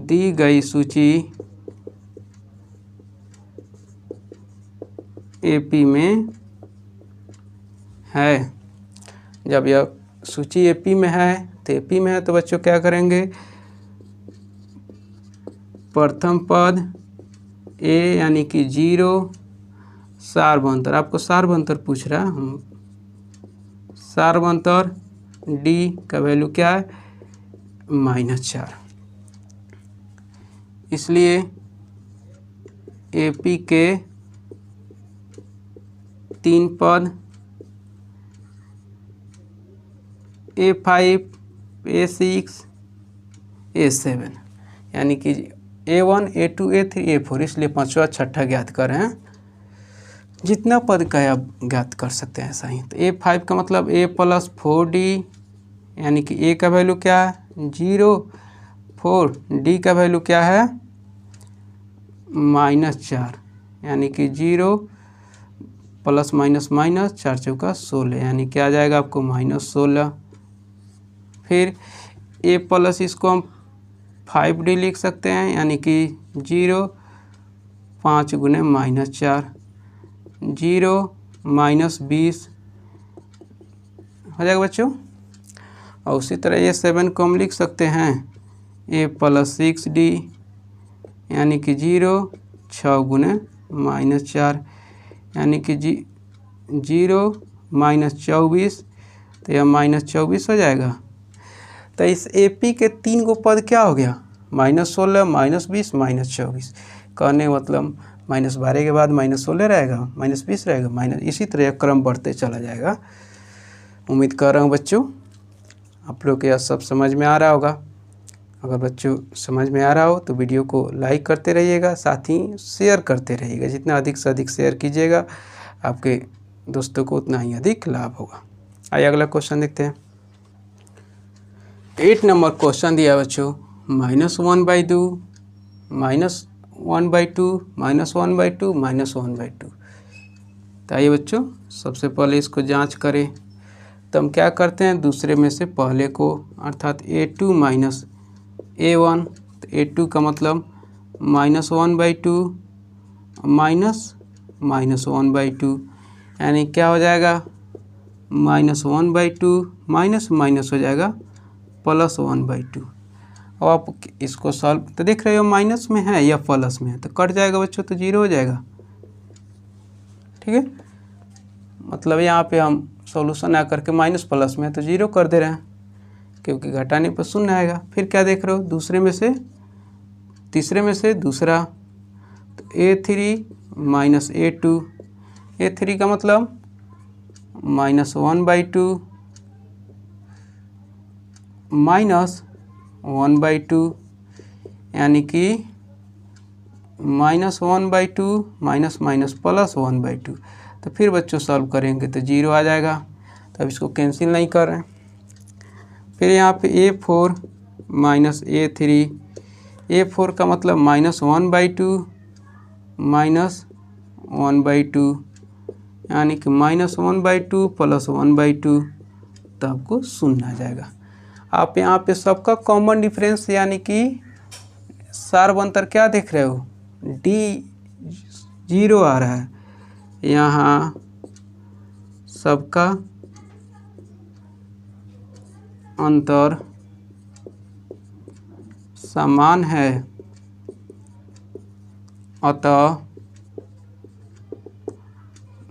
दी गई सूची एपी में है। जब यह सूची एपी में है तो एपी में है तो बच्चों क्या करेंगे, प्रथम पद ए यानी कि 0 सार्वभौमंतर, आपको सार्वभौमंतर पूछ रहा है, सार्वभौमंतर डी का वैल्यू क्या है, -4। इसलिए एपी के 3 पद A5 A6 A7 यानी कि A1 A2 A3 A4, इसलिए पांचवा छठा ज्ञात कर रहे हैं। जितना पद का है आप ज्ञात कर सकते हैं ऐसा ही। तो A5 का मतलब A + 4D यानी कि A का वैल्यू क्या है, 0, 4, D का वैल्यू क्या है, -4 यानी कि 0 + -, 4 चौका 16 यानी क्या आ जाएगा आपको, -16। फिर A प्लस इसको हम 5D लिख सकते हैं यानी कि 0 5 × -4, 0 -20 हो जाएगा बच्चों। और उसी तरह A7 को हम लिख सकते हैं A + 6D यानी कि 0 6 × -4 यानी कि 0 -24, तो यह -24 हो जाएगा। तो इस एपी के 3 गो पद क्या हो गया, -16 -20 -24। कहने मतलब -12 के बाद -16 रहेगा, -20 रहेगा, इसी तरह क्रम बढ़ते चला जाएगा। उम्मीद कर रहा हूँ बच्चों आप लोग को यह सब समझ में आ रहा होगा। अगर बच्चों समझ में आ रहा हो तो वीडियो को लाइक करते रहिएगा, साथ ही शेयर करते रहिएगा। जितना अधिक से अधिक शेयर कीजिएगा आपके दोस्तों को उतना ही अधिक लाभ होगा। आइए अगला क्वेश्चन देखते हैं। 8 नंबर क्वेश्चन दिया बच्चों, -1/2 -1/2 -1/2 -1/2। तो आइए बच्चों सबसे पहले इसको जांच करें। तो हम क्या करते हैं, दूसरे में से पहले को अर्थात A2 - A1। तो A2 का मतलब -1/2 -1/2 यानी क्या हो जाएगा, -1/2 माइनस हो जाएगा +1/2। अब आप इसको सॉल्व तो देख रहे हो माइनस में है या प्लस में है, तो कट जाएगा बच्चों, तो 0 हो जाएगा। ठीक है, मतलब यहाँ पे हम सॉल्यूशन आ करके माइनस प्लस में है तो 0 कर दे रहे हैं, क्योंकि घटाने पर शून्य आएगा। फिर क्या देख रहे हो, दूसरे में से तीसरे में से दूसरा, तो A3 - A2। A3 का मतलब -1/2 -1/2 यानी कि -1/2 +1/2। तो फिर बच्चों सॉल्व करेंगे तो 0 आ जाएगा। तो अब इसको कैंसिल नहीं कर रहे हैं। फिर यहाँ पे A4 - A3। A4 का मतलब -1/2 -1/2 यानी कि -1/2 +1/2, तो आपको शून्य आ जाएगा। आप यहाँ पे सबका कॉमन डिफरेंस यानी कि सार्वभौमंतर क्या देख रहे हो, D 0 आ रहा है। यहाँ सबका अंतर समान है, अतः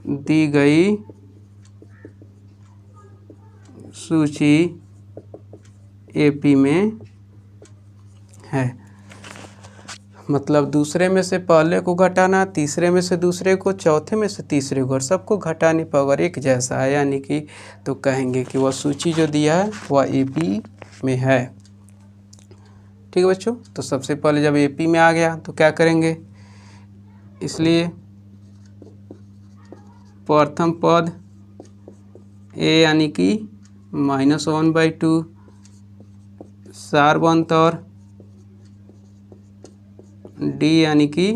दी गई सूची एपी में है। मतलब दूसरे में से पहले को घटाना, तीसरे में से दूसरे को, चौथे में से तीसरे को, और सबको घटाने पर अगर एक जैसा है यानी कि तो कहेंगे कि वह सूची जो दिया है वह एपी में है। ठीक है बच्चों, तो सबसे पहले जब एपी में आ गया तो क्या करेंगे, इसलिए प्रथम पद ए यानी कि -1/2 सारबंतर डी यानी कि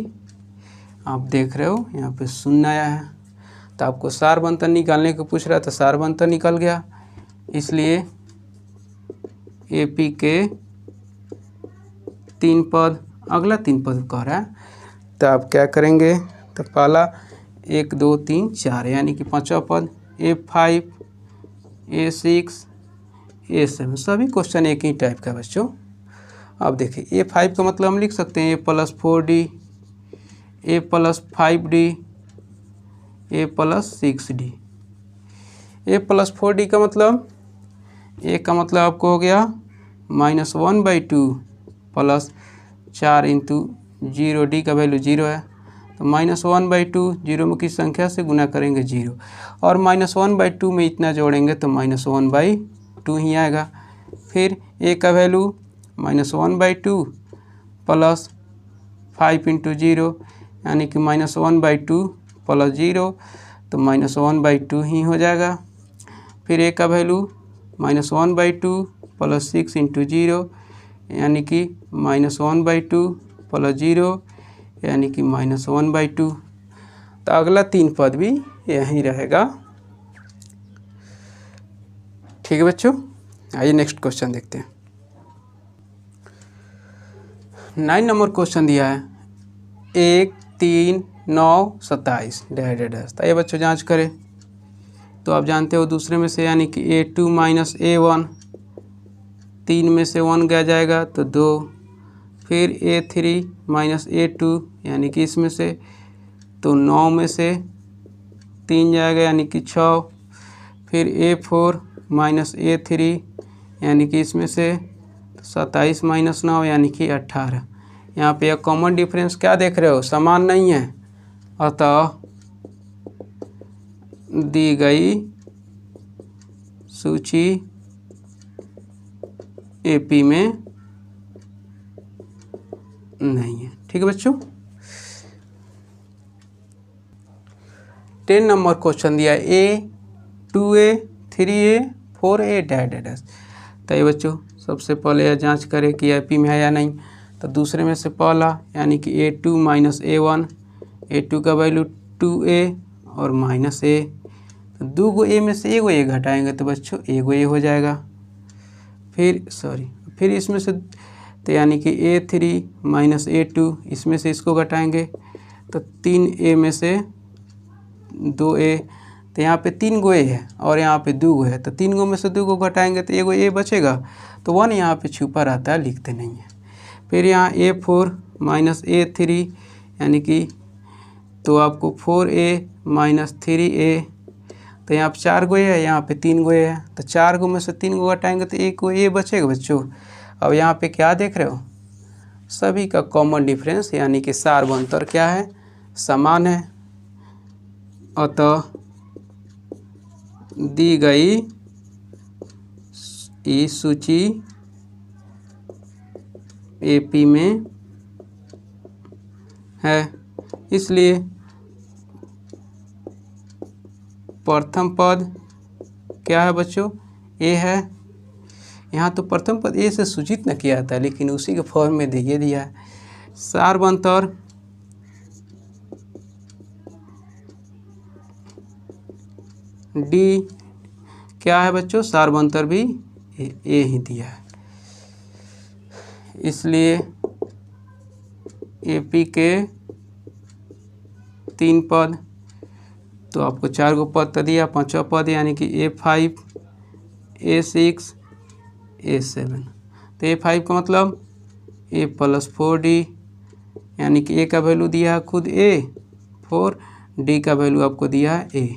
आप देख रहे हो यहाँ पे शून्य आया है, तो आपको सारबंतर निकालने को पूछ रहा है तो सारबंतर निकल गया, इसलिए एपी के 3 पद, अगला 3 पद कह रहा है तो आप क्या करेंगे, तो पहला 1 2 3 4 यानी कि 5वां पद A5 A6 A7, सभी क्वेश्चन एक ही टाइप का बच्चों। अब देखिए A5 का मतलब हम लिख सकते हैं A+4D, A+5D, A+6D। A+4D का मतलब, A का मतलब आपको हो गया -1/2 प्लस 4 इंटू 0, D का वैल्यू 0 है तो -1/2 जीरो में किस संख्या से गुना करेंगे 0, और -1/2 में इतना जोड़ेंगे तो -1/2 ही आएगा। फिर A का वैल्यू -1/2 प्लस 5 इंटू 0 यानी कि -1/2 प्लस 0 तो -1/2 ही हो जाएगा। फिर A का वैल्यू -1/2 प्लस 6 इंटू 0 यानी कि -1/2 प्लस 0 यानी कि -1/2। तो अगला 3 पद भी यही रहेगा। ठीक है बच्चों, आइए नेक्स्ट क्वेश्चन देखते हैं। 9 नंबर क्वेश्चन दिया है 1 3 9 27 डैश। तो ये बच्चों जांच करें, तो आप जानते हो दूसरे में से यानी कि A2 - A1, 3 में से 1 गया जाएगा तो 2, फिर A3 - A2 यानी कि इसमें से तो 9 में से 3 जाएगा यानी कि 6, फिर A4 - A3 यानी कि इसमें से 27 - 9 यानी कि 18। यहाँ पे एक कॉमन डिफरेंस क्या देख रहे हो, समान नहीं है, अतः दी गई सूची एपी में नहीं है। ठीक है बच्चों, 10 नंबर क्वेश्चन दिया A 2A 3A 4A dash. तो ये बच्चों सबसे पहले यह जांच करें कि एपी में है या नहीं। तो दूसरे में से पहला यानी कि A2 - A1, A2 का वैल्यू 2A और -A, तो 2 गो A में से 1 गो A घटाएंगे तो बच्चों 1 गो A हो जाएगा। फिर इसमें से तो यानी कि A3 - A2, इसमें से इसको घटाएंगे तो 3A में से 2A, तो यहाँ पे 3 गो A है और यहाँ पे 2 गो है, तो 3 गो में से 2 गो घटाएंगे तो 1 गो A बचेगा, तो 1 यहाँ पे छुपा रहता है, लिखते नहीं है। फिर यहाँ A4 - A3 यानी कि तो आपको 4A - 3A, तो यहाँ पे 4 गो A है, यहाँ पे 3 गो A है, तो 4 गो में से 3 गो घटाएंगे तो 1 गो A बचेगा बच्चों। अब यहाँ पे क्या देख रहे हो, सभी का कॉमन डिफरेंस यानी कि सारबंतर क्या है, समान है, अतः दी गई इस सूची एपी में है। इसलिए प्रथम पद क्या है बच्चों, ए है। यहाँ तो प्रथम पद ए से सूचित न किया था, लेकिन उसी के फॉर्म में ये दिया है। सारबंतर डी क्या है बच्चों, सारबंतर भी ए ही दिया है। इसलिए एपी के 3 पद, तो आपको 4 गो पद तो दिया, 5वां पद यानी कि A5 A6 A7। तो A5 का मतलब A+4D यानी कि A का वैल्यू दिया है खुद A4, D का वैल्यू आपको दिया है A,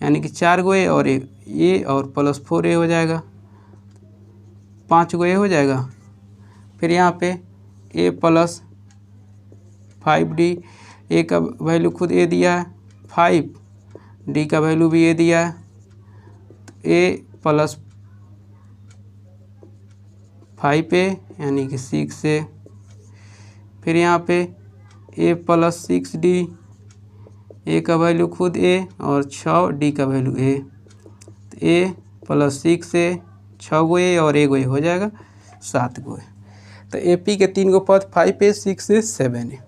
यानी कि 4 गो A और ए और प्लस 4a हो जाएगा, 5 गो ए हो जाएगा। फिर यहाँ पे a प्लस 5d, ए का वैल्यू खुद ए दिया है 5, डी का वैल्यू भी ए दिया है, ए प्लस 5a यानी कि 6a। फिर यहाँ पे a प्लस 6d, ए का वैल्यू खुद ए और 6, डी का वैल्यू ए, तो ए प्लस 6a, 6 गो ए और 1 गो ए हो जाएगा 7 गो ए। तो ए पी के 3 गो पद 5a, 6a, 7a।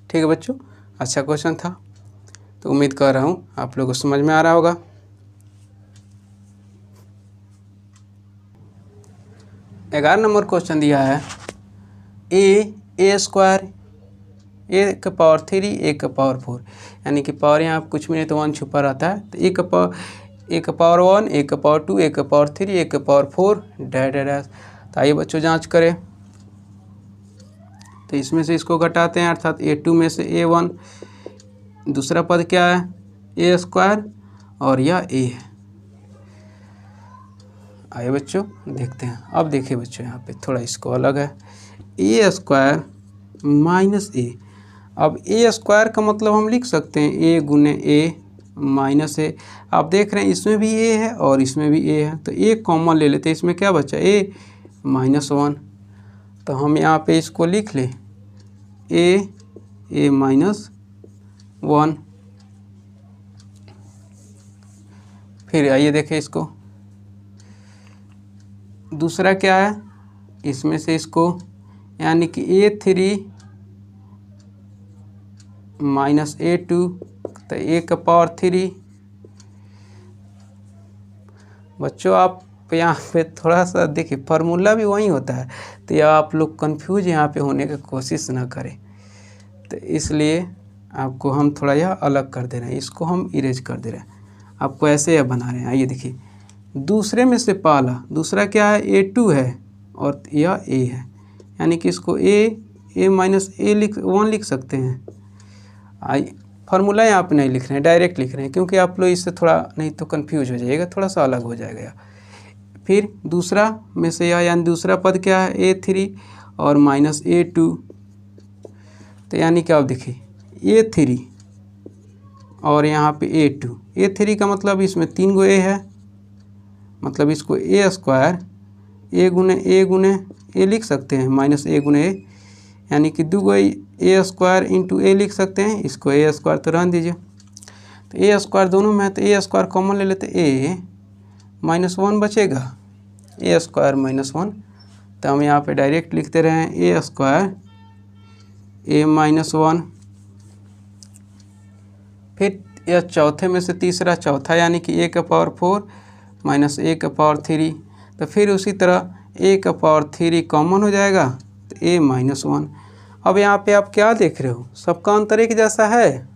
ठीक है बच्चों, अच्छा क्वेश्चन था, तो उम्मीद कर रहा हूँ आप लोगों को समझ में आ रहा होगा। ग्यारह नंबर क्वेश्चन दिया है ए स्क्वायर ए का पावर 3 ए का पावर 4, यानी कि पावर यहाँ कुछ में तो 1 छुपा रहता है, तो ए का पावर 1, ए का पावर 2, ए का पावर 3, ए का पावर 4 डैश डैश। तो आइए बच्चों जांच करें। तो इसमें से इसको घटाते हैं, अर्थात a2 में से a1, दूसरा पद क्या है ए स्क्वायर और यह a है। आइए बच्चों देखते हैं। अब देखिए बच्चों यहाँ पे थोड़ा इसको अलग है, ए स्क्वायर माइनस ए। अब ए स्क्वायर का मतलब हम लिख सकते हैं ए गुने ए माइनस ए। आप देख रहे हैं इसमें भी ए है और इसमें भी ए है, तो ए कॉमन ले लेते हैं, इसमें क्या बचा ए -1। तो हम यहाँ पे इसको लिख लें ए -1। फिर आइए देखें इसको, दूसरा क्या है, इसमें से इसको यानी कि a3 माइनस a2, तो a का पावर 3। बच्चों आप यहाँ पे थोड़ा सा देखिए फार्मूला भी वही होता है, तो यह आप लोग कंफ्यूज यहाँ पे होने की कोशिश ना करें, तो इसलिए आपको हम थोड़ा यह अलग कर दे रहे हैं, इसको हम इरेज कर दे रहे हैं, आपको ऐसे यह बना रहे हैं। आइए देखिए, दूसरे में से पहला, दूसरा क्या है a2 है और यह a है, यानी कि इसको a माइनस a 1 लिख सकते हैं। आई फार्मूला यहाँ पे नहीं लिख रहे हैं, डायरेक्ट लिख रहे हैं, क्योंकि आप लोग इससे थोड़ा नहीं तो कंफ्यूज हो जाइएगा, थोड़ा सा अलग हो जाएगा। फिर दूसरा में से यह यानी दूसरा पद क्या है a3 और माइनस a2, तो यानी कि आप देखिए a3 और यहाँ पे a2, a3 का मतलब इसमें 3 गो a है, मतलब इसको ए स्क्वायर ए गुने ए लिख सकते हैं माइनस ए गुने ए, यानी कि 2 गो ए स्क्वायर इंटू ए लिख सकते हैं, इसको ए स्क्वायर तो रहने दीजिए। तो ए स्क्वायर दोनों में है, तो ए स्क्वायर कॉमन ले लेते, ए -1 बचेगा, ए स्क्वायर -1। तो हम यहाँ पे डायरेक्ट लिखते रहे हैं ए स्क्वायर ए -1। फिर यह चौथे में से तीसरा, चौथा यानी कि ए का पावर 4 माइनस ए का पावर 3, तो फिर उसी तरह ए का पावर 3 कॉमन हो जाएगा, तो ए -1। अब यहाँ पे आप क्या देख रहे हो, सबका अंतर एक जैसा है,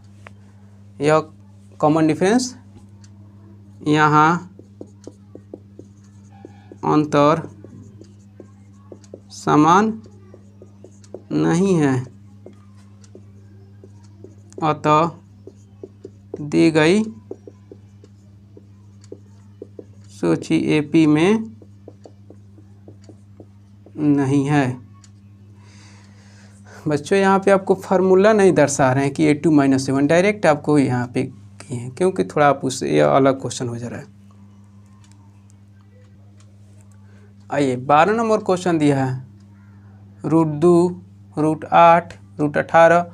यह कॉमन डिफरेंस, यहाँ अंतर समान नहीं है, अतः दी गई सूची एपी में नहीं है। बच्चों यहाँ पे आपको फार्मूला नहीं दर्शा रहे हैं कि a2 - a1, डायरेक्ट आपको यहाँ पे किए हैं, क्योंकि थोड़ा आप उससे यह अलग क्वेश्चन हो जा रहा है। आइए 12 नंबर क्वेश्चन दिया है, √2, √8, √18,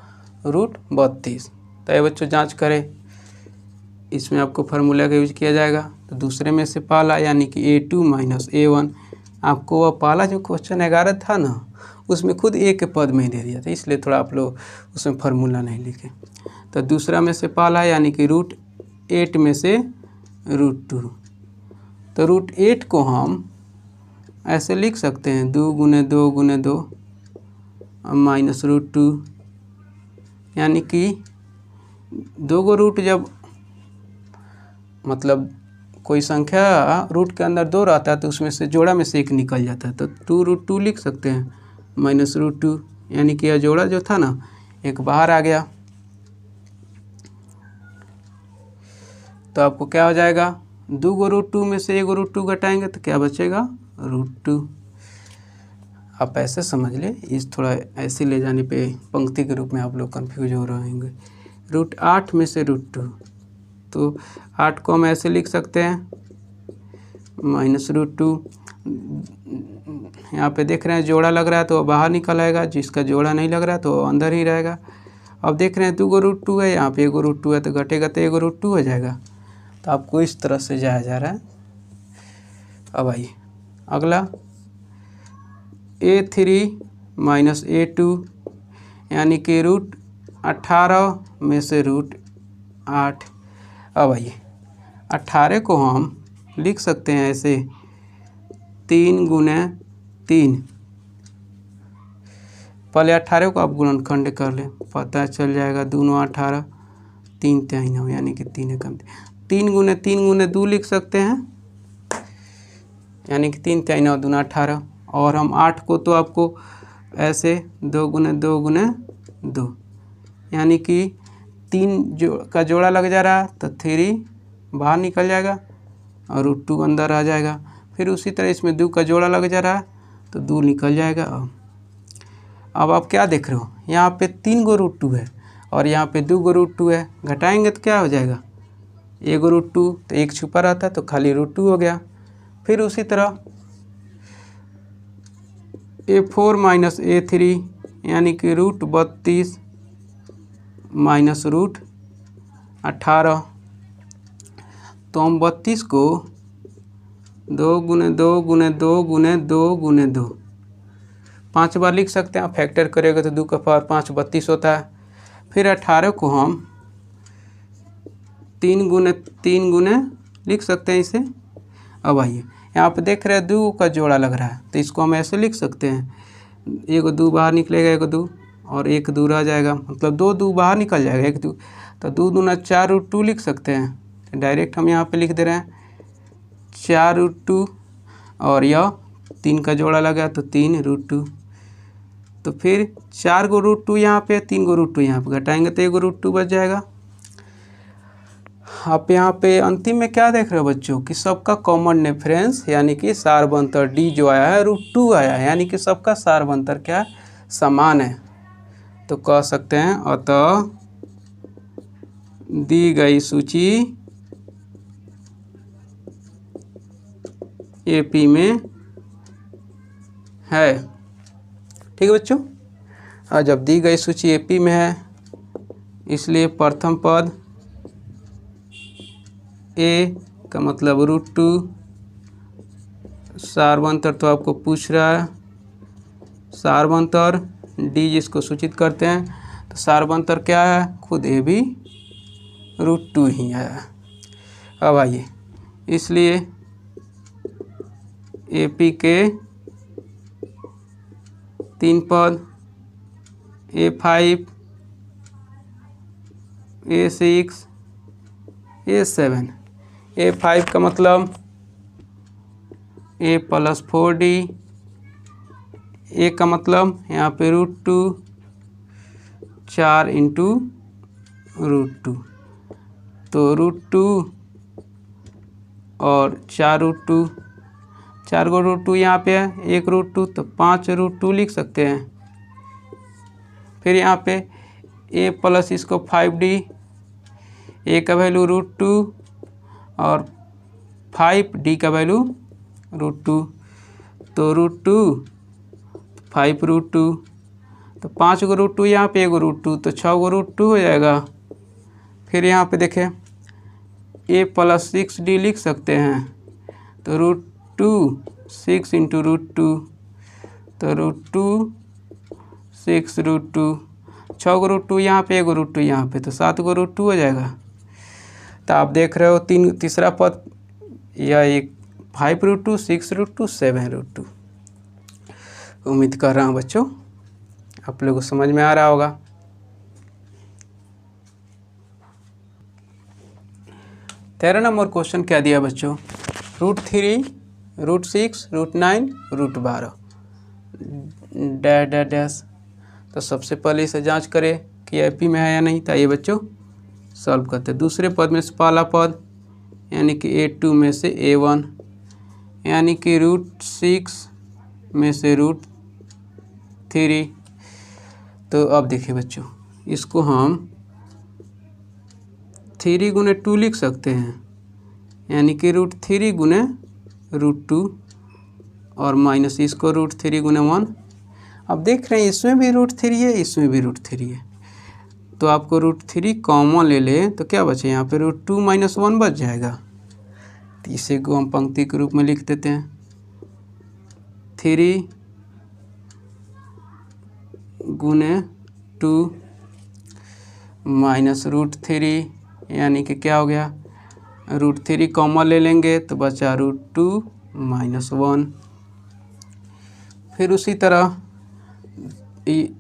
√32। तो ये बच्चों जांच करें, इसमें आपको फार्मूला का यूज किया जाएगा। तो दूसरे में से पहला यानी कि a2 - a1, आपको वह पहला जो क्वेश्चन 11 था ना, उसमें खुद ए के पद में ही दे दिया था, इसलिए थोड़ा आप लोग उसमें फार्मूला नहीं लिखे। तो दूसरा में से पहला यानी कि √8 में से √2, तो √8 को हम ऐसे लिख सकते हैं 2 गुने 2 गुने 2 माइनस √2, यानी कि 2 गो रूट, जब मतलब कोई संख्या रूट के अंदर 2 रहता है तो उसमें से जोड़ा में से एक निकल जाता है, तो 2√2 लिख सकते हैं माइनस √2, यानी कि यह जोड़ा जो था ना एक बाहर आ गया। तो आपको क्या हो जाएगा, 2 को √2 में से 1 को √2 घटाएंगे तो क्या बचेगा √2। आप ऐसे समझ ले, इस थोड़ा ऐसे ले जाने पे पंक्ति के रूप में आप लोग कंफ्यूज हो रहेंगे। √8 में से √2, तो 8 को हम ऐसे लिख सकते हैं -√2। यहाँ पे देख रहे हैं जोड़ा लग रहा है तो बाहर निकल आएगा, जिसका जोड़ा नहीं लग रहा है तो अंदर ही रहेगा। अब देख रहे हैं 2 को √2 है, यहाँ पे 1 को √2 है तो घटेगा तो 1 को √2 हो जाएगा। तो आपको इस तरह से जाया जा रहा है। अब आइए अगला A3 - A2 यानी कि √18 में से √8। अब आइए 18 को हम लिख सकते हैं ऐसे 3 × 3। पहले 18 को आप गुणनखंड कर लें, पता चल जाएगा 2 × 18 3 3 यानी कि 3 कम 3 × 3 × 2 लिख सकते हैं, यानी कि 3 3 9 2 18। और हम 8 को तो आपको ऐसे 2 × 2 × 2 यानी कि 3 का जोड़ा लग जा रहा है तो 3 बाहर निकल जाएगा और √2 अंदर आ जाएगा। फिर उसी तरह इसमें 2 का जोड़ा लग जा रहा है तो 2 निकल जाएगा। अब आप क्या देख रहे हो, यहाँ पे 3 को √2 है और यहाँ पे 2 को √2 है, घटाएंगे तो क्या हो जाएगा 1 को √2, तो 1 छुपा रहता है तो खाली √2 हो गया। फिर उसी तरह A4 - A3 यानी कि √32 - √18। तो हम 32 को 2 × 2 × 2 × 2 × 2 5 बार लिख सकते हैं। आप फैक्टर करेगा तो 2 का पावर 5 32 होता है। फिर 18 को हम 3 × 3 × लिख सकते हैं इसे। अब आइए यहाँ पे देख रहे हैं 2 का जोड़ा लग रहा है तो इसको हम ऐसे लिख सकते हैं, 1 2 बाहर निकलेगा 1 2 और 1 2 रह जाएगा, मतलब 2 2 बाहर निकल जाएगा 1 2, तो 2 दूना 4 √2 लिख सकते हैं। डायरेक्ट हम यहाँ पे लिख दे रहे हैं 4 √2 और यह 3 का जोड़ा लगा तो 3 √2। तो फिर 4 को √2 यहाँ पे 3 को √2 यहाँ पे घटाएंगे तो 1 √2 बच जाएगा। आप यहाँ पे अंतिम में क्या देख रहे हो बच्चों कि सबका कॉमन डिफरेंस यानी कि सारबंतर D जो आया है √2 आया है, यानी कि सबका सारबंतर क्या समान है। तो कह सकते हैं अतः दी गई सूची AP में है। ठीक है बच्चों, और जब दी गई सूची AP में है इसलिए प्रथम पद A का मतलब √2, सारबंतर तो आपको पूछ रहा है, सारबंतर D जिसको सूचित करते हैं, तो सारबंतर क्या है खुद A भी √2 ही है। अब आइए इसलिए AP के 3 पद A5 A6 A7। A5 का मतलब A + 4D, A का मतलब यहाँ पे √2 4 × √2, तो √2 और 4 √2, 4 को √2 यहाँ पे है 1 √2 तो 5 √2 लिख सकते हैं। फिर यहाँ पे A + इसको 5D, A का वैल्यू √2 और 5D का वैल्यू √2, तो √2 5 √2, तो 5 को √2 यहाँ पे 1 को √2 तो 6 को √2 हो जाएगा। फिर यहाँ पे देखें A + 6D लिख सकते हैं, तो √2 6 × √2, तो √2 6 √2, 6 को √2 यहाँ पे 1 को √2 यहाँ पे तो 7 को √2 हो जाएगा। तो आप देख रहे हो तीसरा पद यह एक 5 √2 6 √2 7 √2। उम्मीद कर रहा हूँ बच्चों आप लोगों को समझ में आ रहा होगा। तेरह नंबर क्वेश्चन क्या दिया बच्चों, √3 √6 √9 √12 डैश डैश डैश। तो सबसे पहले इसे जांच करें कि AP में है या नहीं। तो ये बच्चों सॉल्व करते हैं। दूसरे पद में से पहला पद यानी कि A2 में से A1, यानी कि √6 में से √3। तो अब देखिए बच्चों, इसको हम 3 गुने 2 लिख सकते हैं, यानी कि √3 गुने √2 और माइनस इसको √3 गुने 1। अब देख रहे हैं इसमें भी √3 है, इसमें भी √3 है, तो आपको √3 कॉमन ले लें तो क्या बचे यहाँ पे √2 - 1 बच जाएगा। तो इसे को हम पंक्ति के रूप में लिख देते हैं, 3 गुने 2 माइनस √3, यानी कि क्या हो गया, √3 कॉमन ले लेंगे तो बचा √2 - 1। फिर उसी तरह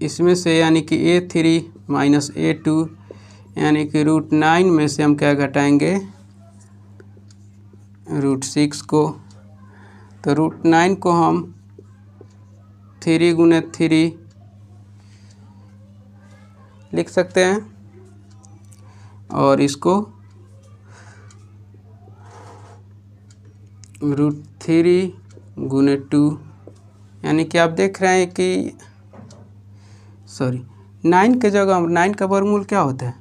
इसमें से यानी कि A3 - A2, यानी कि √9 में से हम क्या घटाएंगे, √6 को। तो √9 को हम 3 गुने 3 लिख सकते हैं और इसको √3 गुने 2, यानी कि आप देख रहे हैं कि 9 के जगह 9 का वर्गमूल क्या होता है,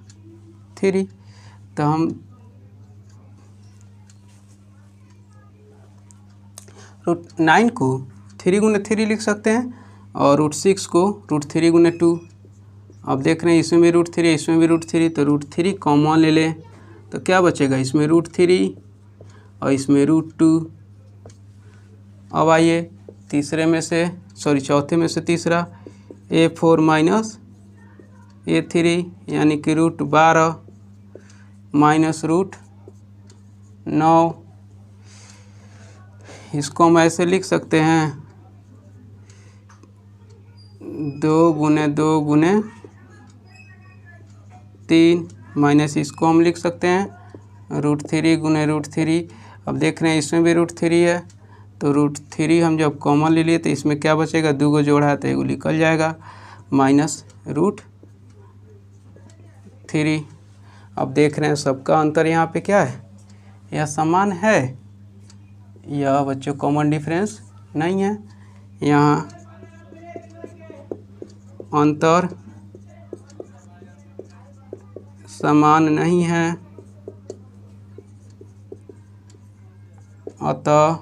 3। तो हम √9 को 3 गुने 3 लिख सकते हैं और √6 को √3 गुने 2। अब देख रहे हैं इसमें भी √3 है, इसमें भी √3, तो √3 कॉमन ले लें तो क्या बचेगा, इसमें √3 और इसमें √2। अब आइए चौथे में से तीसरा, A4 - A3, यानी कि √12 माइनस √9। इसको हम ऐसे लिख सकते हैं, 2 गुने 2 गुने 3 माइनस इसको हम लिख सकते हैं √3 गुने √3। अब देख रहे हैं इसमें भी √3 है, तो √3 हम जब कॉमन ले लिए तो इसमें क्या बचेगा, 2 को जोड़ा है तो एगो निकल जाएगा, माइनस √3। अब देख रहे हैं सबका अंतर यहाँ पे क्या है, यह समान है, यह बच्चों कॉमन डिफरेंस नहीं है, यहाँ अंतर समान नहीं है, अतः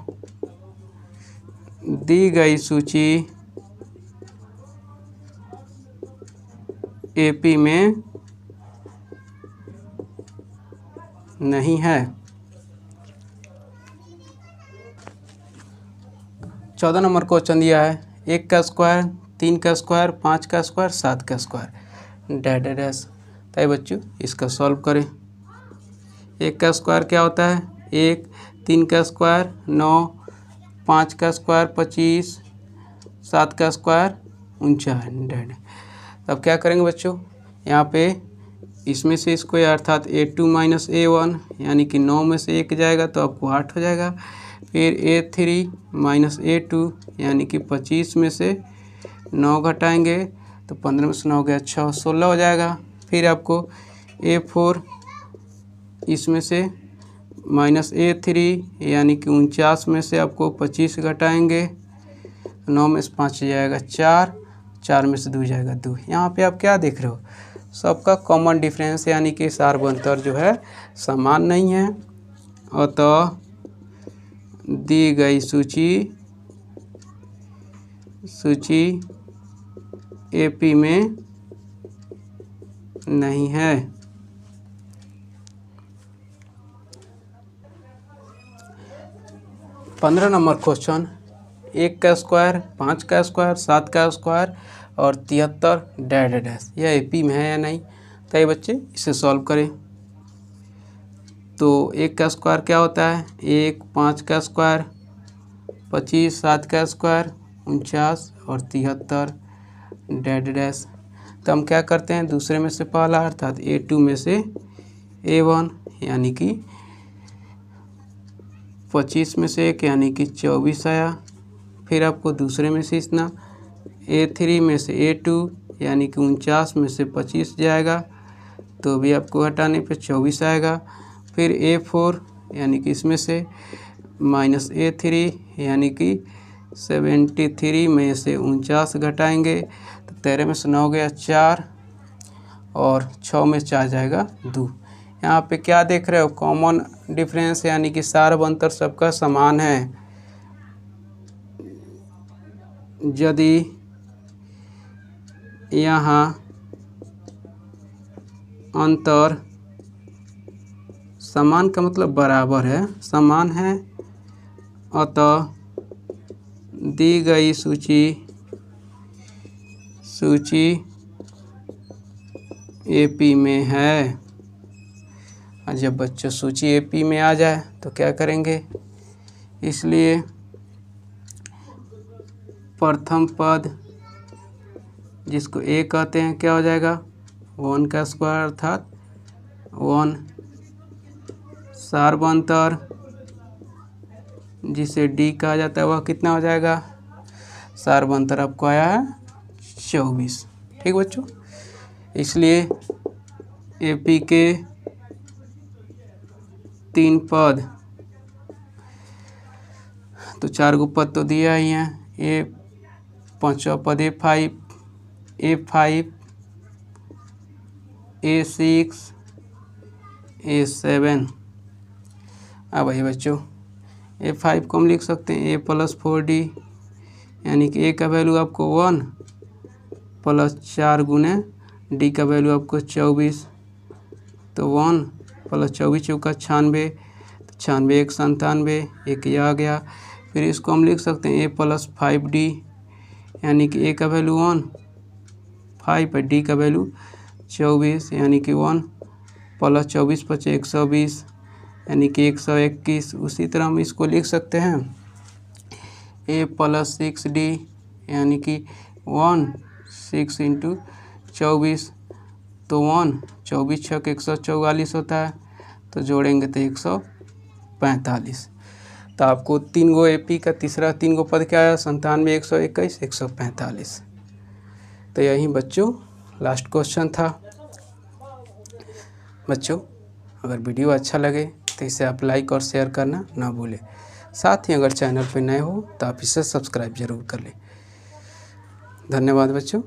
दी गई सूची AP में नहीं है। 14 नंबर क्वेश्चन दिया है, 1 का स्क्वायर, 3 का स्क्वायर, 5 का स्क्वायर, 7 का स्क्वायर, डैश डैश। तो बच्चों इसका सॉल्व करें। 1 का स्क्वायर क्या होता है, 1, 3 का स्क्वायर 9, 5 का स्क्वायर 25, 7 का स्क्वायर 49। तब क्या करेंगे बच्चों, यहाँ पे इसमें से इसको अर्थात A2 - A1, यानी कि 9 में से 1 जाएगा तो आपको 8 हो जाएगा। फिर A3 - A2, यानी कि 25 में से 9 घटाएंगे तो 15 में से 9 गया 6, 16 हो जाएगा। फिर आपको A4 इसमें से -A3, यानी कि 49 में से आपको 25 घटाएंगे, 9 में से 5 जाएगा 4, 4 में से 2 जाएगा 2। यहाँ पे आप क्या देख रहे हो, सबका कॉमन डिफरेंस, यानी कि सार्वंतर जो है समान नहीं है, अतः दी गई सूची AP में नहीं है। पंद्रह नंबर क्वेश्चन, 1 का स्क्वायर, 5 का स्क्वायर, 7 का स्क्वायर और 73 डैश डैश, यह AP में है या नहीं। तो ये बच्चे इसे सॉल्व करें। तो 1 का स्क्वायर क्या होता है, 1, 5 का स्क्वायर, 25, 7 का स्क्वायर 49 और 73 डैश डैश। तो हम क्या करते हैं, दूसरे में से पहला अर्थात A2 में से A1, यानी कि 25 में से 1, यानी कि 24 आया। फिर आपको दूसरे में से इतना A3 में से A2, यानी कि 49 में से 25 जाएगा तो भी आपको हटाने पे 24 आएगा। फिर A4 यानी कि इसमें से माइनस A3 यानी कि 73 में से 49 घटाएंगे तो 13 में से 9 हो गया 4 और 6 में 4 जाएगा 2। यहाँ पे क्या देख रहे हो, कॉमन डिफरेंस यानी कि सार अंतर सबका समान है। यदि यहाँ अंतर समान का मतलब बराबर है, समान है, अतः दी गई सूची AP में है। और जब बच्चों सूची AP में आ जाए तो क्या करेंगे, इसलिए प्रथम पद जिसको A कहते हैं क्या हो जाएगा 1 का स्क्वायर अर्थात 1, सार्वंतर जिसे D कहा जाता है वह कितना हो जाएगा, सार्वंतर आपको आया है 24। ठीक बच्चों, इसलिए AP के 3 पद तो 4 गो पद तो दिया ही है। पांचवा पद A5, A6, A7। अब भाई बच्चों A5 को हम लिख सकते हैं A + 4D यानी कि A का वैल्यू आपको 1 प्लस 4 गुने D का वैल्यू आपको 24, तो 1 प्लस 24 चौका 96, 96 1 97, एक ये आ गया। फिर इसको हम लिख सकते हैं A + 5D यानी कि A का वैल्यू 1 5 है, D का वैल्यू 24 यानी कि 1 प्लस 24 + 120 यानी कि 121। उसी तरह हम इसको लिख सकते हैं A + 6D यानी कि 1 6 × 24, तो 1 24 छक 144 होता है, तो जोड़ेंगे तो 145। तो आपको 3 गो AP का तीसरा 3 गो पद क्या आया 97, 121, 145। तो यही बच्चों लास्ट क्वेश्चन था। बच्चों अगर वीडियो अच्छा लगे तो इसे आप लाइक और शेयर करना ना भूलें। साथ ही अगर चैनल पर नए हो तो आप इसे सब्सक्राइब जरूर कर लें। धन्यवाद बच्चों।